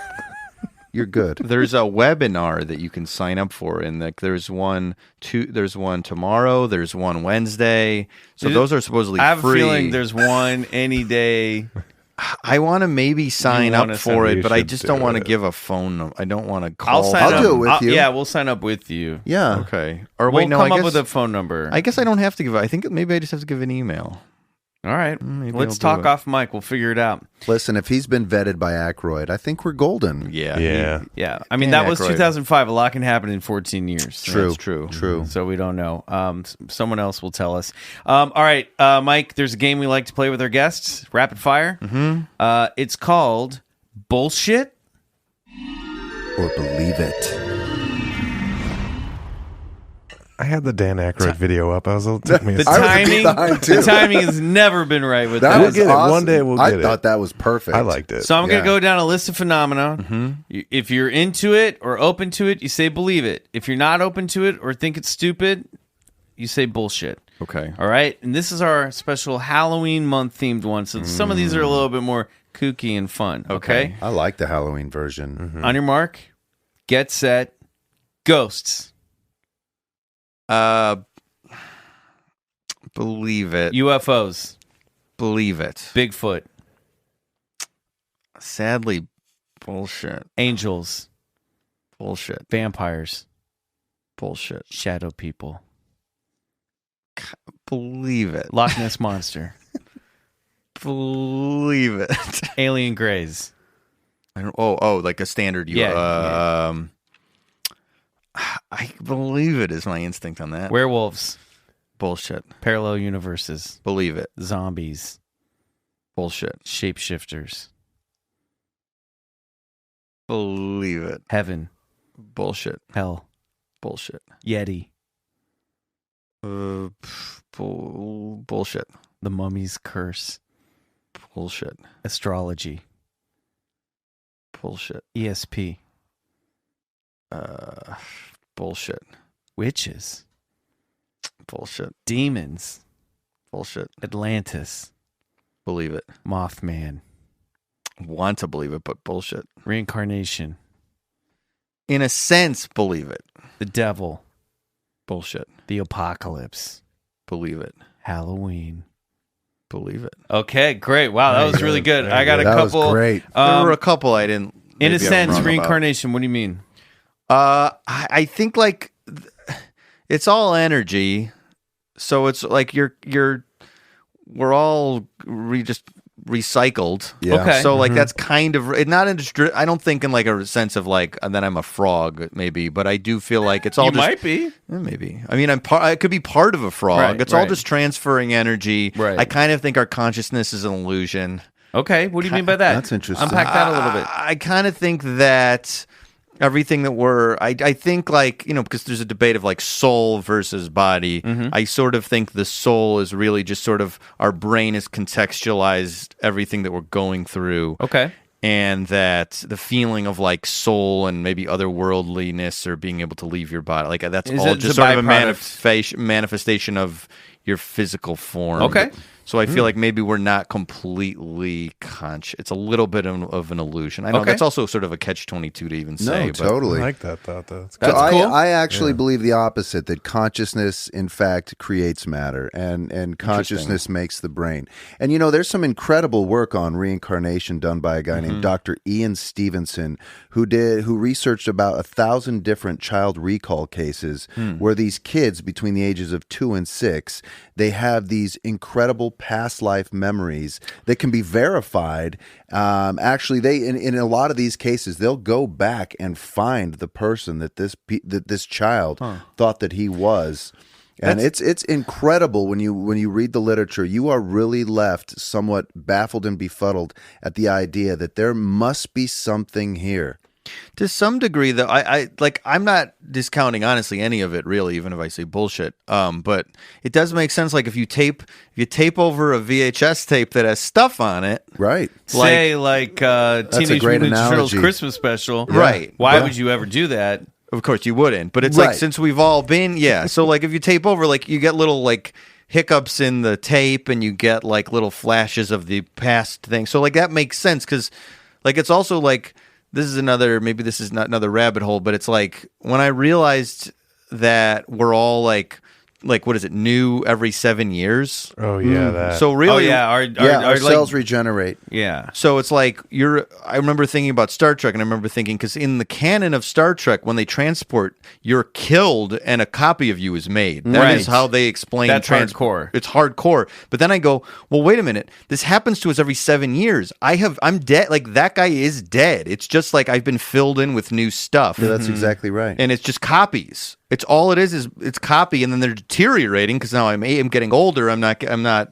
Speaker 2: You're good.
Speaker 4: There's a webinar that you can sign up for, and like there's one tomorrow, there's one Wednesday. So those are supposedly
Speaker 3: I have
Speaker 4: free.
Speaker 3: a feeling there's one any day.
Speaker 4: I want to maybe sign up
Speaker 3: wanna
Speaker 4: for
Speaker 3: sign-
Speaker 4: it,
Speaker 5: You
Speaker 4: but I
Speaker 5: should
Speaker 4: just
Speaker 5: do
Speaker 4: don't want to
Speaker 5: it.
Speaker 4: give a phone number. I don't want to
Speaker 3: I'll
Speaker 4: call.
Speaker 3: sign
Speaker 2: I'll
Speaker 3: up.
Speaker 2: do it with you.
Speaker 3: Yeah, we'll sign up with you.
Speaker 2: Yeah.
Speaker 4: Okay. Or
Speaker 3: We'll
Speaker 4: wait, no,
Speaker 3: come
Speaker 4: I
Speaker 3: up
Speaker 4: guess
Speaker 3: with a phone number.
Speaker 4: I guess I don't have to give. I think maybe I just have to give an email.
Speaker 3: All right,
Speaker 4: Maybe
Speaker 3: let's
Speaker 4: I'll do
Speaker 3: talk
Speaker 4: it.
Speaker 3: off mic. We'll figure it out.
Speaker 2: Listen, if he's been vetted by Aykroyd, I think we're golden.
Speaker 4: Yeah.
Speaker 5: Yeah.
Speaker 3: Yeah, I mean
Speaker 4: Dan
Speaker 3: that was
Speaker 4: Aykroyd.
Speaker 3: 2005. A lot can happen in 14 years.
Speaker 2: True.
Speaker 4: That's true.
Speaker 2: True.
Speaker 3: So we don't know. Someone else will tell us. All right, Mike. There's a game we like to play with our guests. Rapid fire. Mm-hmm. It's called Bullshit.
Speaker 2: Or believe it.
Speaker 5: I had the Dan Aykroyd video up. It took me a
Speaker 3: The
Speaker 5: second.
Speaker 2: I was a bit
Speaker 3: timing.
Speaker 2: behind, too.
Speaker 3: The timing has never been right with
Speaker 2: That
Speaker 3: that.
Speaker 2: was
Speaker 5: get it.
Speaker 2: awesome.
Speaker 5: One day we'll
Speaker 2: I
Speaker 5: get it.
Speaker 2: thought that was perfect.
Speaker 5: I liked it.
Speaker 3: So I'm going
Speaker 2: Yeah.
Speaker 3: to go down a list of phenomena. If you're into it or open to it, you say believe it. If you're not open to it or think it's stupid, you say bullshit.
Speaker 4: Okay.
Speaker 3: All right? And this is our special Halloween month themed one. So some of these are a little bit more kooky and fun. Okay?
Speaker 2: I like the Halloween version.
Speaker 3: On your mark, get set, ghosts,
Speaker 4: Believe it.
Speaker 3: UFOs,
Speaker 4: Believe it.
Speaker 3: Bigfoot,
Speaker 4: Sadly, bullshit.
Speaker 3: angels,
Speaker 4: Bullshit.
Speaker 3: vampires,
Speaker 4: Bullshit.
Speaker 3: shadow people,
Speaker 4: Believe it.
Speaker 3: Loch Ness Monster,
Speaker 4: Believe it.
Speaker 3: alien greys.
Speaker 4: I don't, like a standard.
Speaker 3: Yeah,
Speaker 4: I believe it is my instinct on that.
Speaker 3: Werewolves,
Speaker 4: Bullshit.
Speaker 3: parallel universes,
Speaker 4: Believe it.
Speaker 3: zombies,
Speaker 4: Bullshit.
Speaker 3: shapeshifters,
Speaker 4: Believe it.
Speaker 3: heaven,
Speaker 4: Bullshit.
Speaker 3: hell,
Speaker 4: Bullshit.
Speaker 3: Yeti,
Speaker 4: Bullshit.
Speaker 3: the mummy's curse,
Speaker 4: Bullshit.
Speaker 3: astrology,
Speaker 4: Bullshit.
Speaker 3: ESP,
Speaker 4: Bullshit.
Speaker 3: witches,
Speaker 4: Bullshit.
Speaker 3: demons,
Speaker 4: Bullshit.
Speaker 3: Atlantis,
Speaker 4: Believe it.
Speaker 3: Mothman,
Speaker 4: Want to believe it, but bullshit.
Speaker 3: reincarnation,
Speaker 4: In a sense, believe it.
Speaker 3: the devil,
Speaker 4: Bullshit.
Speaker 3: the apocalypse,
Speaker 4: Believe it.
Speaker 3: Halloween,
Speaker 4: believe it.
Speaker 3: Okay, great. Wow, that was really good. I got a
Speaker 2: That was
Speaker 3: couple.
Speaker 2: great.
Speaker 4: There were a couple I didn't.
Speaker 3: In
Speaker 4: maybe
Speaker 3: a
Speaker 4: I'm
Speaker 3: sense,
Speaker 4: wrong about.
Speaker 3: reincarnation. What do you mean?
Speaker 4: I think like it's all energy, so it's like we're all just recycled.
Speaker 2: Yeah.
Speaker 3: Okay.
Speaker 4: So like that's kind of it. Not in I don't think in like a sense of like and then I'm a frog maybe, but I do feel like it's all
Speaker 3: You
Speaker 4: just
Speaker 3: might be.
Speaker 4: maybe. I mean, I could be part of a frog.
Speaker 3: Right,
Speaker 4: It's all
Speaker 3: right.
Speaker 4: just transferring energy.
Speaker 3: Right.
Speaker 4: I kind of think our consciousness is an illusion.
Speaker 3: Okay, what do you mean by that?
Speaker 2: That's interesting.
Speaker 3: Unpack that a little bit.
Speaker 4: I kind of think that everything that I think like, because there's a debate of like soul versus body.
Speaker 3: Mm-hmm.
Speaker 4: I sort of think the soul is really just sort of our brain has contextualized everything that we're going through.
Speaker 3: Okay.
Speaker 4: And that the feeling of like soul and maybe otherworldliness or being able to leave your body, like that's
Speaker 3: Is
Speaker 4: all
Speaker 3: it
Speaker 4: just
Speaker 3: the
Speaker 4: sort of a
Speaker 3: byproduct?
Speaker 4: manifestation of your physical form.
Speaker 3: Okay.
Speaker 4: So I feel like maybe we're not completely conscious. It's a little bit of an illusion. I know
Speaker 3: Okay.
Speaker 4: that's also sort of a catch-22 to even say.
Speaker 2: No,
Speaker 4: but
Speaker 2: totally.
Speaker 5: I like that thought, though. It's
Speaker 3: That's
Speaker 2: So
Speaker 3: cool.
Speaker 2: I actually believe the opposite, that consciousness, in fact, creates matter, and consciousness makes the brain. And, there's some incredible work on reincarnation done by a guy named Dr. Ian Stevenson, who researched about 1,000 different child recall cases where these kids between the ages of 2 and 6, they have these incredible past life memories that can be verified. Actually, they in a lot of these cases, they'll go back and find the person that this child thought that he was. And it's incredible when you read the literature. You are really left somewhat baffled and befuddled at the idea that there must be something here.
Speaker 4: to some degree, though, I'm not discounting honestly any of it really, even if I say bullshit. But it does make sense. Like if you tape over a VHS tape that has stuff on it,
Speaker 2: Right.
Speaker 3: Say like Teenage
Speaker 2: great
Speaker 3: Mutant Ninja Turtles
Speaker 2: analogy.
Speaker 3: Christmas special.
Speaker 4: Right.
Speaker 3: Why
Speaker 4: Yeah.
Speaker 3: would you ever do that?
Speaker 4: of course you wouldn't. But it's
Speaker 2: Right.
Speaker 4: like since we've all been, yeah. So like if you tape over, like you get little like hiccups in the tape, and you get like little flashes of the past thing. So like that makes sense because like it's also like. This is maybe this is not another rabbit hole, but it's like when I realized that we're all like what is it, new every 7 years?
Speaker 5: Oh yeah, that.
Speaker 4: So really,
Speaker 3: Oh yeah,
Speaker 2: Our cells regenerate.
Speaker 3: yeah.
Speaker 4: so it's like I remember thinking about Star Trek, and I remember thinking, because in the canon of Star Trek, when they transport, you're killed and a copy of you is made. That is
Speaker 3: Right.
Speaker 4: how they explain
Speaker 3: That's hardcore.
Speaker 4: It's hardcore. But then I go, well, wait a minute. This happens to us every 7 years. I'm dead. Like that guy is dead. It's just like I've been filled in with new stuff.
Speaker 2: Yeah, that's exactly right.
Speaker 4: And it's just copies. It's all it is it's copy, and then they're deteriorating because now I'm getting older. I'm not.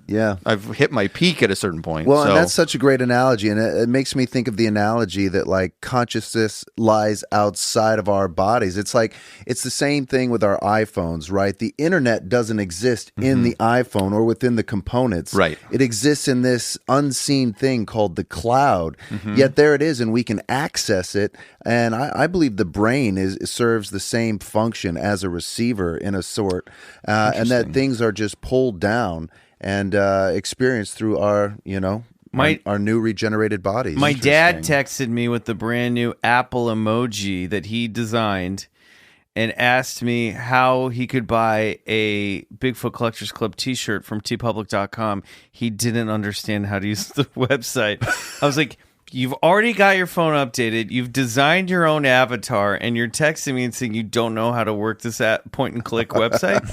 Speaker 2: Yeah.
Speaker 4: I've hit my peak at a certain point.
Speaker 2: Well,
Speaker 4: so.
Speaker 2: and that's such a great analogy, and it makes me think of the analogy that like consciousness lies outside of our bodies. It's like it's the same thing with our iPhones, right? The internet doesn't exist in the iPhone or within the components.
Speaker 4: Right.
Speaker 2: It exists in this unseen thing called the cloud. Yet there it is, and we can access it. And I believe the brain serves the same function as a receiver in a sort, and that things are just pulled down and experienced through our new regenerated bodies.
Speaker 3: My dad texted me with the brand new Apple emoji that he designed and asked me how he could buy a Bigfoot Collectors Club t-shirt from tpublic.com. He didn't understand how to use the website. I was like, you've already got your phone updated. You've designed your own avatar, and you're texting me and saying you don't know how to work this point-and-click website?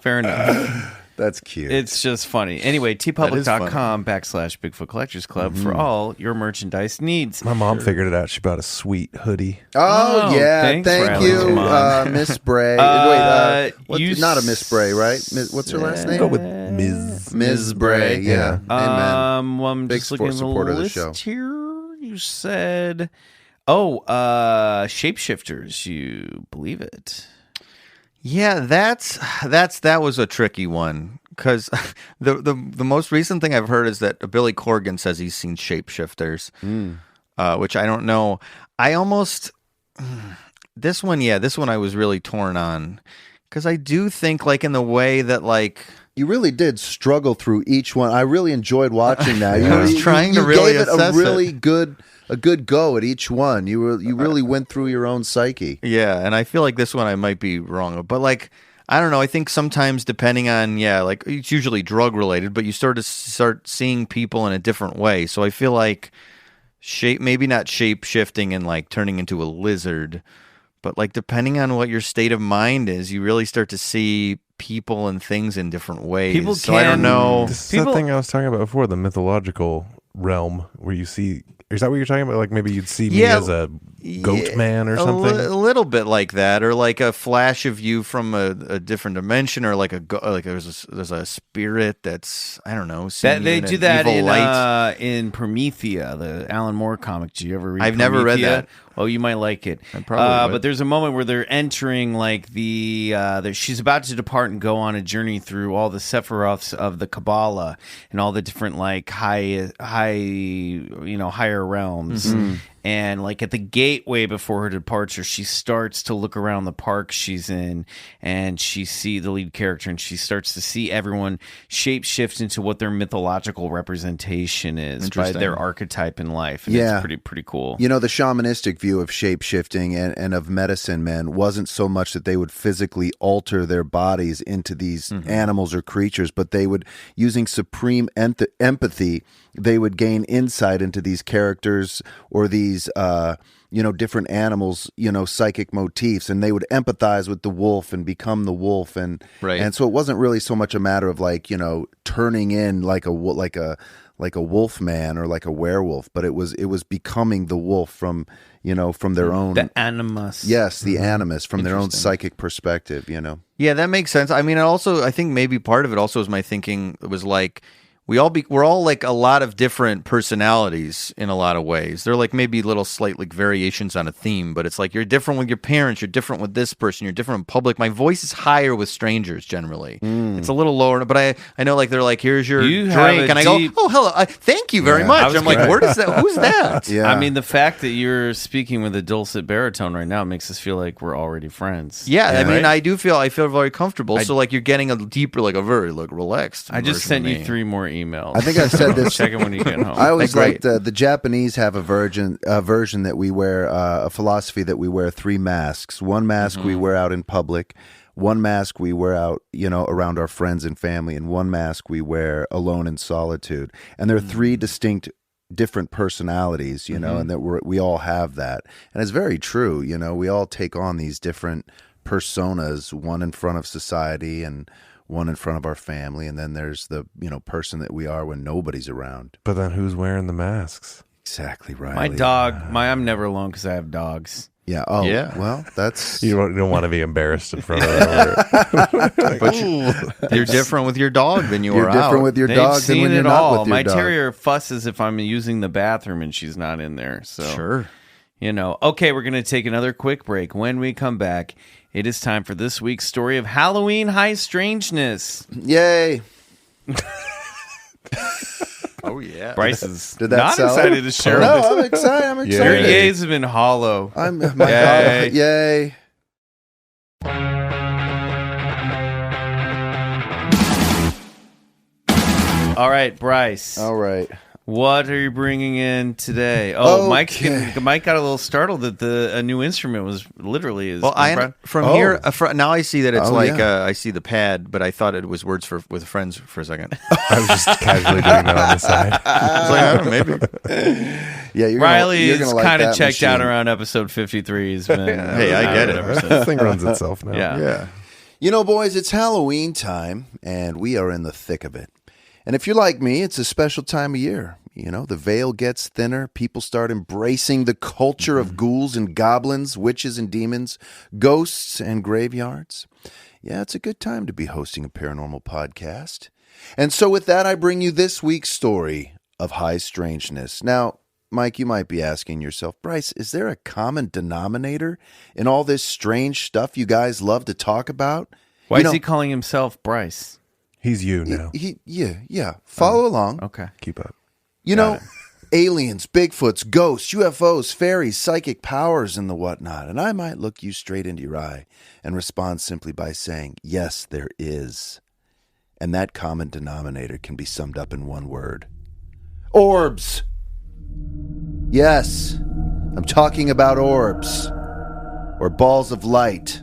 Speaker 3: Fair enough.
Speaker 2: That's cute.
Speaker 3: It's just funny. Anyway, tpublic.com/Bigfoot Collectors Club for all your merchandise needs.
Speaker 5: My mom figured it out. She bought a sweet hoodie.
Speaker 2: Oh,
Speaker 3: Oh,
Speaker 2: yeah,
Speaker 3: thanks,
Speaker 2: thank
Speaker 3: Riley's
Speaker 2: you,
Speaker 3: mom.
Speaker 2: Miss Bray. Not a Miss Bray, right? What's her last name?
Speaker 5: Go with Ms.
Speaker 2: Ms. Bray. Yeah. Amen.
Speaker 3: Well, I'm
Speaker 2: Big
Speaker 3: just looking at the
Speaker 2: supporter of the
Speaker 3: list
Speaker 2: show.
Speaker 3: here. You said, shapeshifters. You believe it?
Speaker 4: Yeah, that was a tricky one because the most recent thing I've heard is that Billy Corgan says he's seen shapeshifters, which I don't know. This one I was really torn on because I do think like in the way that like.
Speaker 2: You really did struggle through each one. I really enjoyed watching that.
Speaker 4: I was trying to really
Speaker 2: gave it a
Speaker 4: assess
Speaker 2: really
Speaker 4: it.
Speaker 2: good go at each one. You really went through your own psyche.
Speaker 4: Yeah, and I feel like this one I might be wrong, but like I don't know. I think sometimes depending on, like it's usually drug related, but you start seeing people in a different way. So I feel like maybe not shape shifting and like turning into a lizard, but like depending on what your state of mind is, you really start to see people and things in different ways.
Speaker 3: People
Speaker 4: so I don't know.
Speaker 5: This is the thing I was talking about before, the mythological realm where you see. Is that what you're talking about? Like maybe you'd see me as a goat man or something?
Speaker 4: A little bit like that, or like a flash of you from a different dimension, or like there's a spirit that's, I don't know.
Speaker 3: They do that in Promethea, the Alan Moore comic. Did you ever read?
Speaker 4: I've never read that.
Speaker 3: Oh, you might like it.
Speaker 4: I probably would.
Speaker 3: But there's a moment where they're entering like she's about to depart and go on a journey through all the Sephiroths of the Kabbalah and all the different like higher realms.
Speaker 4: Mm-hmm.
Speaker 3: And like at the gateway before her departure, she starts to look around the park she's in, and she sees the lead character, and she starts to see everyone shapeshift into what their mythological representation is by their archetype in life. And it's pretty cool.
Speaker 2: You know, the shamanistic view of shapeshifting and of medicine men wasn't so much that they would physically alter their bodies into these animals or creatures, but they would, using supreme empathy, they would gain insight into these characters or these, different animals, psychic motifs, and they would empathize with the wolf and become the wolf, and so it wasn't really so much a matter of like turning in like a wolf man or like a werewolf, but it was becoming the wolf from their own
Speaker 3: animus.
Speaker 2: Yes, the animus from their own psychic perspective.
Speaker 4: Yeah, that makes sense. I mean, I think maybe part of it also is my thinking was like. We're all like a lot of different personalities in a lot of ways. They're like maybe little slight like variations on a theme, but it's like you're different with your parents, you're different with this person, you're different in public. My voice is higher with strangers generally. It's a little lower, but I know like they're like, here's your drink, and I go, oh hello, thank you very much. I'm like, where is that? Who's that?
Speaker 2: Yeah.
Speaker 3: I mean, the fact that you're speaking with a dulcet baritone right now makes us feel like we're already friends.
Speaker 4: Yeah, I mean, I feel very comfortable. So like you're getting a deeper, like a very like relaxed.
Speaker 3: I just sent you 3 more emails.
Speaker 2: I think I said this.
Speaker 3: Check it when you get home.
Speaker 2: I always like the Japanese have a version that we wear, a philosophy that we wear 3 masks. One mask we wear out in public, one mask we wear out, around our friends and family, and one mask we wear alone in solitude. And there are 3 distinct different personalities, and that we all have that. And it's very true, we all take on these different personas, one in front of society and one in front of our family, and then there's the person that we are when nobody's around.
Speaker 5: But then who's wearing the masks?
Speaker 2: Exactly right.
Speaker 3: My dog. I'm never alone because I have dogs.
Speaker 2: Yeah. Oh, yeah. Well, that's
Speaker 5: you don't want to be embarrassed in front of her.
Speaker 4: But you're different with your dog than you are out.
Speaker 2: You're different with your dog than when you're not with your
Speaker 3: My
Speaker 2: dog.
Speaker 3: terrier fusses if I'm using the bathroom and she's not in there. So
Speaker 4: sure.
Speaker 3: Okay, we're going to take another quick break. When we come back, it is time for this week's story of Halloween high strangeness.
Speaker 2: Yay.
Speaker 4: Oh, yeah.
Speaker 3: Bryce is
Speaker 2: Did that
Speaker 3: not
Speaker 2: sell
Speaker 3: excited
Speaker 2: it?
Speaker 3: to share
Speaker 2: No,
Speaker 3: this.
Speaker 2: I'm excited. I'm
Speaker 3: Your
Speaker 2: excited.
Speaker 3: yays have been hollow.
Speaker 2: God. Yay.
Speaker 3: All right, Bryce.
Speaker 2: All right.
Speaker 3: What are you bringing in today? Oh,
Speaker 2: Okay.
Speaker 3: Mike got a little startled that a new instrument was literally his.
Speaker 4: Well, here now I see that it's I see the pad, but I thought it was words with friends for a second.
Speaker 5: I was just casually doing that on the side.
Speaker 4: I was like, I don't know, maybe.
Speaker 2: Yeah,
Speaker 3: Riley
Speaker 2: you're
Speaker 3: is
Speaker 2: gonna like
Speaker 3: kind of
Speaker 2: that
Speaker 3: checked
Speaker 2: machine.
Speaker 3: out around episode 53. He's been,
Speaker 4: Hey, I get it.
Speaker 3: ever since.
Speaker 5: This thing runs itself now.
Speaker 3: Yeah.
Speaker 2: Boys, it's Halloween time, and we are in the thick of it. And if you're like me, it's a special time of year. The veil gets thinner. People start embracing the culture of ghouls and goblins, witches and demons, ghosts and graveyards. Yeah, it's a good time to be hosting a paranormal podcast. And so with that, I bring you this week's story of high strangeness. Now, Mike, you might be asking yourself, Bryce, is there a common denominator in all this strange stuff you guys love to talk about?
Speaker 3: Why is he calling himself Bryce?
Speaker 5: He's you now.
Speaker 2: Yeah. Follow along.
Speaker 3: Okay.
Speaker 5: Keep up.
Speaker 2: Aliens, Bigfoots, ghosts, UFOs, fairies, psychic powers, and the whatnot. And I might look you straight into your eye and respond simply by saying, yes, there is. And that common denominator can be summed up in one word. Orbs. Yes, I'm talking about orbs, or balls of light,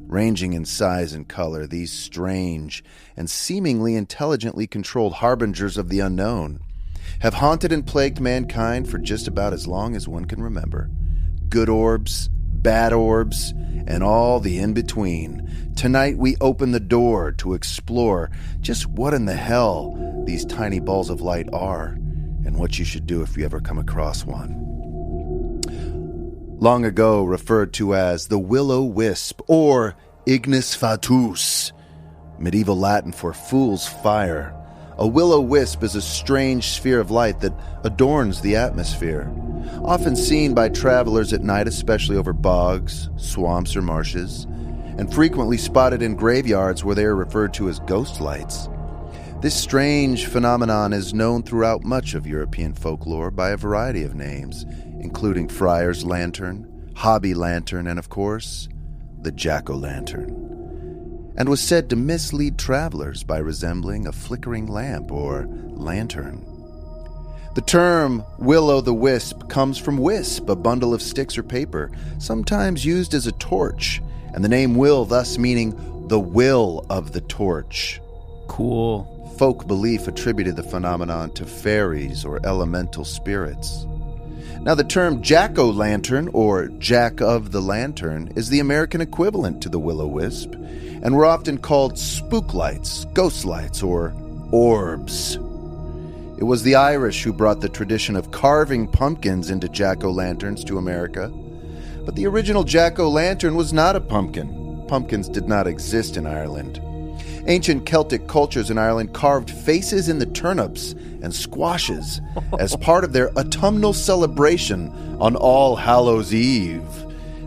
Speaker 2: Ranging in size and color, these strange and seemingly intelligently controlled harbingers of the unknown have haunted and plagued mankind for just about as long as one can remember. Good orbs, bad orbs, and all the in-between. Tonight we open the door to explore just what in the hell these tiny balls of light are and what you should do if you ever come across one. Long ago referred to as the will-o'-wisp or ignis fatuus, medieval Latin for fool's fire. A will-o'-wisp is a strange sphere of light that adorns the atmosphere, often seen by travelers at night, especially over bogs, swamps, or marshes, and frequently spotted in graveyards where they are referred to as ghost lights. This strange phenomenon is known throughout much of European folklore by a variety of names, including Friar's Lantern, Hobby Lantern, and of course, the Jack-o'-lantern, and was said to mislead travelers by resembling a flickering lamp or lantern. The term will-o'-the-wisp comes from wisp, a bundle of sticks or paper, sometimes used as a torch, and the name will thus meaning the will of the torch.
Speaker 3: Cool.
Speaker 2: Folk belief attributed the phenomenon to fairies or elemental spirits. Now, the term jack-o'-lantern, or jack of the lantern, is the American equivalent to the will-o'-wisp, and were often called spook lights, ghost lights, or orbs. It was the Irish who brought the tradition of carving pumpkins into jack-o'-lanterns to America. But the original jack-o'-lantern was not a pumpkin. Pumpkins did not exist in Ireland. Ancient Celtic cultures in Ireland carved faces in the turnips and squashes as part of their autumnal celebration on All Hallows Eve.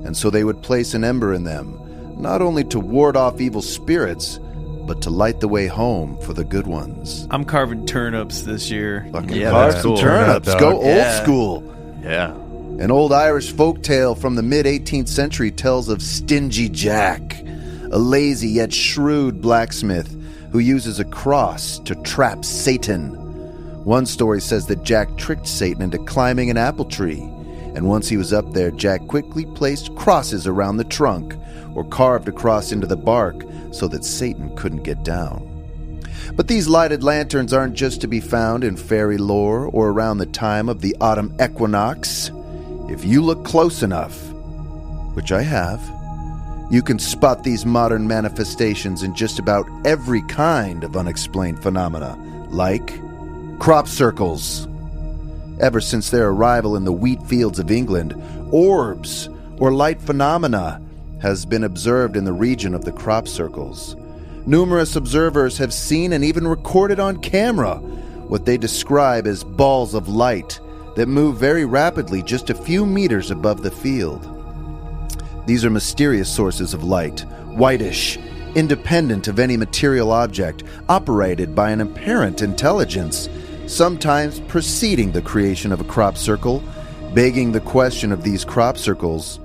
Speaker 2: And so they would place an ember in them, not only to ward off evil spirits, but to light the way home for the good ones.
Speaker 3: I'm carving turnips this year.
Speaker 2: Fucking carve some turnips.
Speaker 5: Dog.
Speaker 2: Go old school.
Speaker 4: Yeah.
Speaker 2: An old Irish folktale from the mid-18th century tells of Stingy Jack, a lazy yet shrewd blacksmith who uses a cross to trap Satan. One story says that Jack tricked Satan into climbing an apple tree, and once he was up there, Jack quickly placed crosses around the trunk or carved a cross into the bark so that Satan couldn't get down. But these lighted lanterns aren't just to be found in fairy lore or around the time of the autumn equinox. If you look close enough, which I have, you can spot these modern manifestations in just about every kind of unexplained phenomena, like crop circles. Ever since their arrival in the wheat fields of England, orbs, or light phenomena, has been observed in the region of the crop circles. Numerous observers have seen and even recorded on camera what they describe as balls of light that move very rapidly just a few meters above the field. These are mysterious sources of light, whitish, independent of any material object, operated by an apparent intelligence, sometimes preceding the creation of a crop circle, begging the question of these crop circles.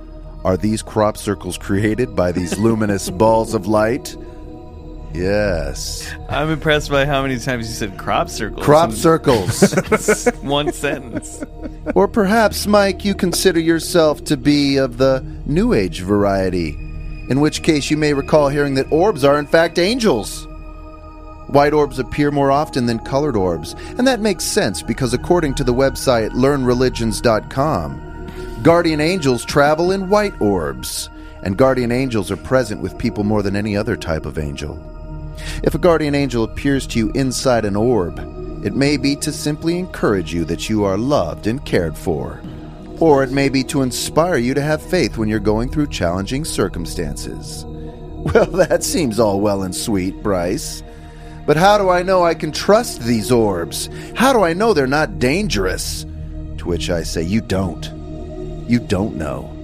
Speaker 2: Are these crop circles created by these luminous balls of light? Yes.
Speaker 3: I'm impressed by how many times you said crop circles.
Speaker 2: Crop circles.
Speaker 3: One sentence.
Speaker 2: Or perhaps, Mike, you consider yourself to be of the New Age variety, in which case you may recall hearing that orbs are in fact angels. White orbs appear more often than colored orbs, and that makes sense because according to the website learnreligions.com, guardian angels travel in white orbs, and guardian angels are present with people more than any other type of angel. If a guardian angel appears to you inside an orb, it may be to simply encourage you that you are loved and cared for. Or it may be to inspire you to have faith when you're going through challenging circumstances. Well, that seems all well and sweet, Bryce. But how do I know I can trust these orbs? How do I know they're not dangerous? To which I say, you don't. You don't know.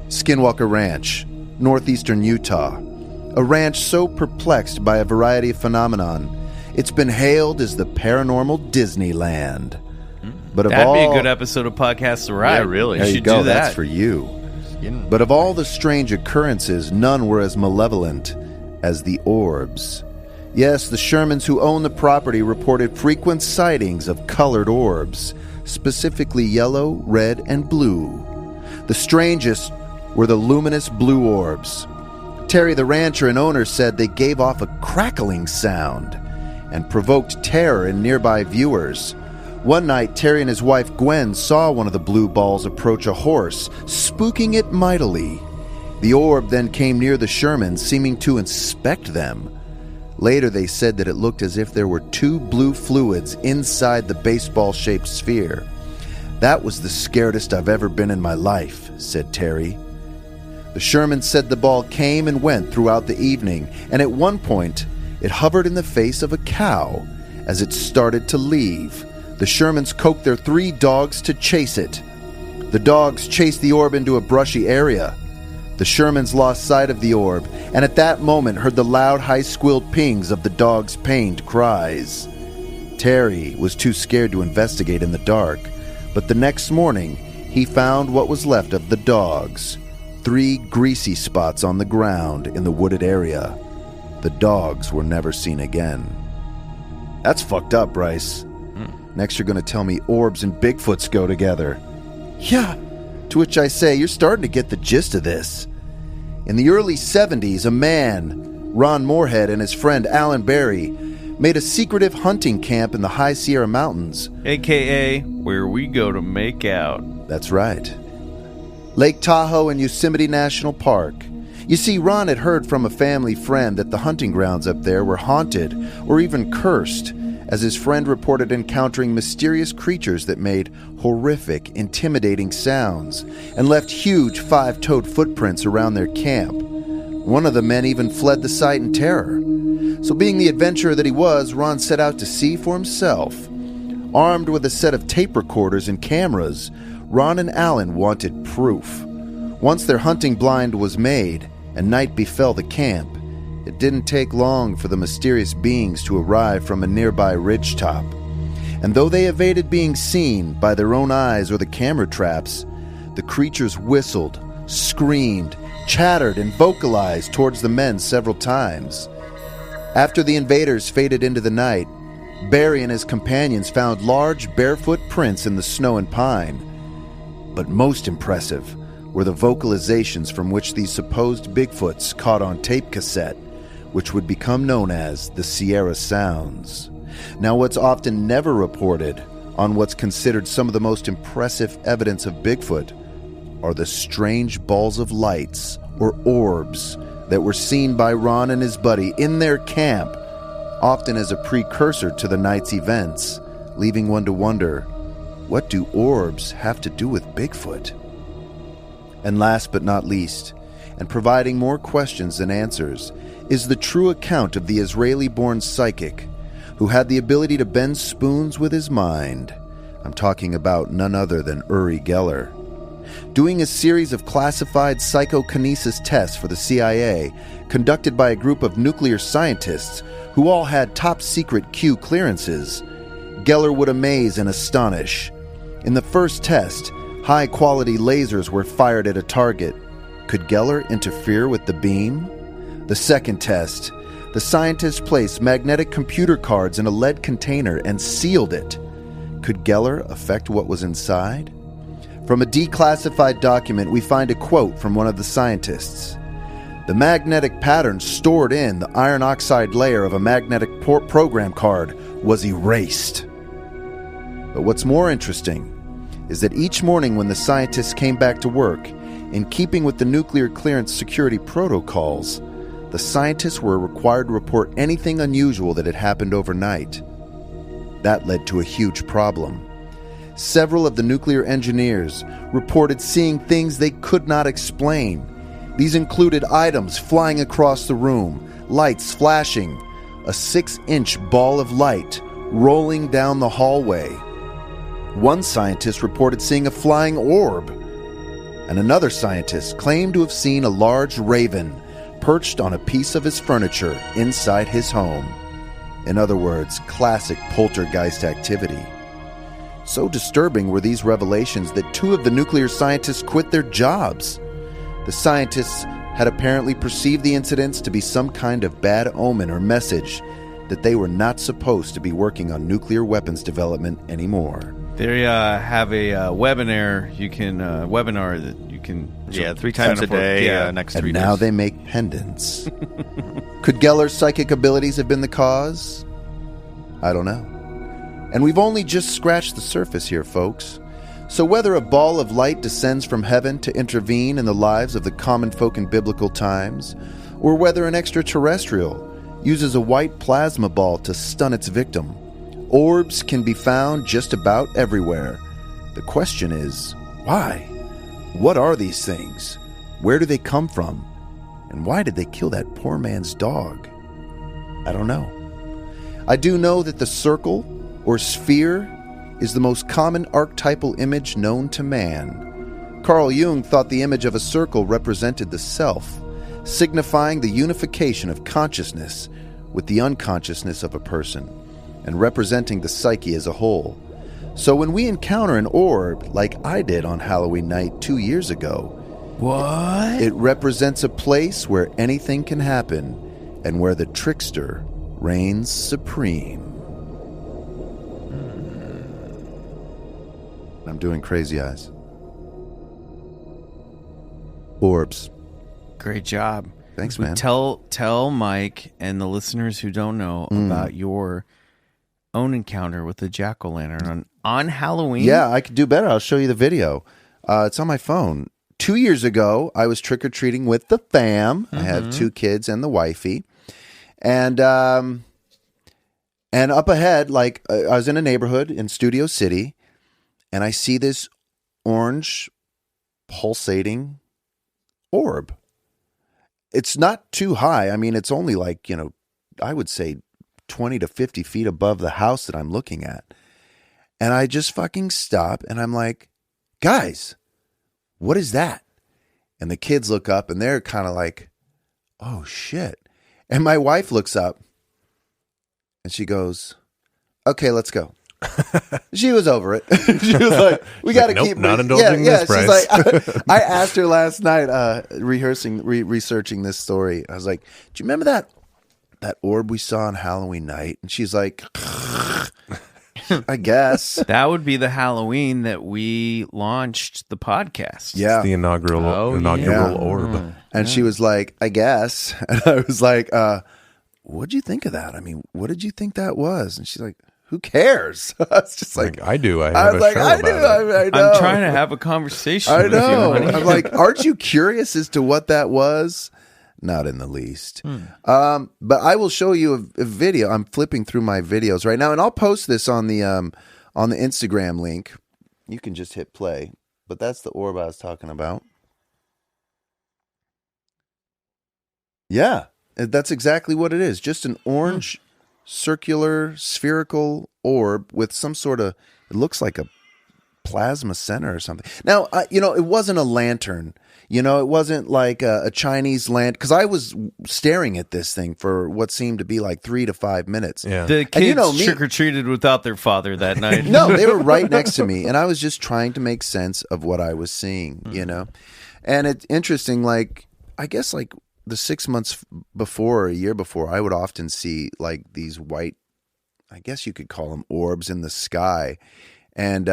Speaker 2: Skinwalker Ranch, northeastern Utah. A ranch so perplexed by a variety of phenomenon, it's been hailed as the paranormal Disneyland. But of
Speaker 3: That'd be
Speaker 2: all,
Speaker 3: a good episode of Podcast to Ride.
Speaker 4: Yeah, really.
Speaker 2: there
Speaker 3: You
Speaker 2: you
Speaker 3: should
Speaker 2: go.
Speaker 3: do that.
Speaker 2: That's for you. But of all the strange occurrences, none were as malevolent as the orbs. Yes, the Shermans who own the property reported frequent sightings of colored orbs, specifically yellow, red, and blue. The strangest were the luminous blue orbs. Terry the rancher and owner said they gave off a crackling sound and provoked terror in nearby viewers. One night, Terry and his wife Gwen saw one of the blue balls approach a horse, spooking it mightily. The orb then came near the Shermans, seeming to inspect them. Later, they said that it looked as if there were two blue fluids inside the baseball-shaped sphere. "That was the scaredest I've ever been in my life," said Terry. The Shermans said the ball came and went throughout the evening, and at one point, it hovered in the face of a cow as it started to leave. The Shermans coaxed their 3 dogs to chase it. The dogs chased the orb into a brushy area. The Shermans lost sight of the orb, and at that moment heard the loud, high-squealed pings of the dogs' pained cries. Terry was too scared to investigate in the dark, but the next morning he found what was left of the dogs, 3 greasy spots on the ground in the wooded area. The dogs were never seen again. That's fucked up, Bryce. Next you're going to tell me orbs and Bigfoots go together. Yeah, to which I say, you're starting to get the gist of this. In the early 70s, a man, Ron Moorhead, and his friend Alan Barry made a secretive hunting camp in the High Sierra Mountains.
Speaker 3: A.K.A. where we go to make out.
Speaker 2: That's right. Lake Tahoe and Yosemite National Park. You see, Ron had heard from a family friend that the hunting grounds up there were haunted or even cursed, as his friend reported encountering mysterious creatures that made horrific, intimidating sounds and left huge 5-toed footprints around their camp. One of the men even fled the site in terror. So being the adventurer that he was, Ron set out to see for himself. Armed with a set of tape recorders and cameras, Ron and Alan wanted proof. Once their hunting blind was made and night befell the camp, it didn't take long for the mysterious beings to arrive from a nearby ridgetop. And though they evaded being seen by their own eyes or the camera traps, the creatures whistled, screamed, chattered, and vocalized towards the men several times. After the invaders faded into the night, Barry and his companions found large barefoot prints in the snow and pine. But most impressive were the vocalizations from which these supposed Bigfoots caught on tape cassette, which would become known as the Sierra Sounds. Now, what's often never reported on what's considered some of the most impressive evidence of Bigfoot are the strange balls of lights, or orbs, that were seen by Ron and his buddy in their camp, often as a precursor to the night's events, leaving one to wonder, what do orbs have to do with Bigfoot? And last but not least, and providing more questions than answers, is the true account of the Israeli-born psychic who had the ability to bend spoons with his mind. I'm talking about none other than Uri Geller. Doing a series of classified psychokinesis tests for the CIA, conducted by a group of nuclear scientists who all had top-secret Q clearances, Geller would amaze and astonish. In the first test, high-quality lasers were fired at a target. Could Geller interfere with the beam? The second test, the scientists placed magnetic computer cards in a lead container and sealed it. Could Geller affect what was inside? From a declassified document, we find a quote from one of the scientists. The magnetic pattern stored in the iron oxide layer of a magnetic program card was erased. But what's more interesting is that each morning when the scientists came back to work, in keeping with the nuclear clearance security protocols, the scientists were required to report anything unusual that had happened overnight. That led to a huge problem. Several of the nuclear engineers reported seeing things they could not explain. These included items flying across the room, lights flashing, a 6-inch ball of light rolling down the hallway. One scientist reported seeing a flying orb, and another scientist claimed to have seen a large raven perched on a piece of his furniture inside his home. In other words, classic poltergeist activity. So disturbing were these revelations that 2 of the nuclear scientists quit their jobs. The scientists had apparently perceived the incidents to be some kind of bad omen or message that they were not supposed to be working on nuclear weapons development anymore.
Speaker 3: They have a webinar that you can.
Speaker 4: Yeah, 3 times a day. Next 3
Speaker 2: And
Speaker 4: days.
Speaker 2: now they make pendants. Could Geller's psychic abilities have been the cause? I don't know. And we've only just scratched the surface here, folks. So whether a ball of light descends from heaven to intervene in the lives of the common folk in biblical times, or whether an extraterrestrial uses a white plasma ball to stun its victim, orbs can be found just about everywhere. The question is, why? What are these things? Where do they come from? And why did they kill that poor man's dog? I don't know. I do know that the circle, or sphere, is the most common archetypal image known to man. Carl Jung thought the image of a circle represented the self, signifying the unification of consciousness with the unconsciousness of a person, and representing the psyche as a whole. So when we encounter an orb, like I did on Halloween night 2 years ago,
Speaker 3: What?
Speaker 2: it represents a place where anything can happen and where the trickster reigns supreme. I'm doing crazy eyes. Orbs.
Speaker 3: Great job.
Speaker 2: Thanks, man.
Speaker 3: Tell Mike and the listeners who don't know about your own encounter with the jack-o'-lantern on Halloween.
Speaker 2: Yeah, I could do better. I'll show you the video. It's on my phone. 2 years ago, I was trick-or-treating with the fam. I have 2 kids and the wifey. And up ahead, like I was in a neighborhood in Studio City, and I see this orange pulsating orb. It's not too high. I mean, it's only like, I would say 20 to 50 feet above the house that I'm looking at. And I just fucking stop and I'm like, guys, what is that? And the kids look up and they're kind of like, oh shit. And my wife looks up and she goes, okay, let's go. She was over it. She was like, we got to
Speaker 5: nope,
Speaker 2: keep
Speaker 5: not indulging this,
Speaker 2: She's
Speaker 5: Bryce.
Speaker 2: like, I asked her last night, researching this story. I was like, do you remember that orb we saw on Halloween night? And she's like, I guess.
Speaker 3: That would be the Halloween that we launched the podcast.
Speaker 2: Yeah.
Speaker 5: It's the inaugural
Speaker 2: yeah.
Speaker 5: orb.
Speaker 2: And she was like, I guess. And I was like, what'd you think of that? I mean, what did you think that was? And she's like, who cares? It's just like,
Speaker 5: I do. I
Speaker 2: I
Speaker 5: have
Speaker 2: was
Speaker 5: a
Speaker 2: like,
Speaker 5: show
Speaker 2: I
Speaker 5: about
Speaker 2: do.
Speaker 5: it.
Speaker 2: I know.
Speaker 3: I'm trying to have a conversation
Speaker 2: I
Speaker 3: with
Speaker 2: know.
Speaker 3: you, honey.
Speaker 2: I'm like, aren't you curious as to what that was? Not in the least. But I will show you a video. I'm flipping through my videos right now, and I'll post this on the Instagram link. You can just hit play. But that's the orb I was talking about. Yeah, that's exactly what it is. Just an orange, circular, spherical orb with some sort of, it looks like a plasma center or something. Now, it wasn't a lantern. It wasn't like a Chinese lantern, because I was staring at this thing for what seemed to be like 3 to 5 minutes.
Speaker 5: Yeah.
Speaker 3: The kids
Speaker 2: me-
Speaker 3: trick-or-treated without their father that night.
Speaker 2: No, they were right next to me, and I was just trying to make sense of what I was seeing, And it's interesting, like, I guess like the 6 months before or a year before, I would often see like these white, I guess you could call them orbs in the sky. And,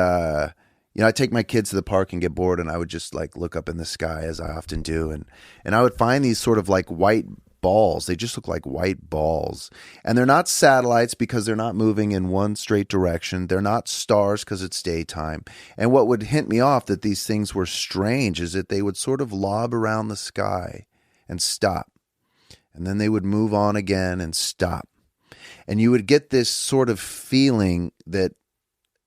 Speaker 2: I take my kids to the park and get bored, and I would just like look up in the sky, as I often do. And I would find these sort of like white balls. They just look like white balls. And they're not satellites because they're not moving in one straight direction. They're not stars because it's daytime. And what would hint me off that these things were strange is that they would sort of lob around the sky and stop. And then they would move on again and stop. And you would get this sort of feeling that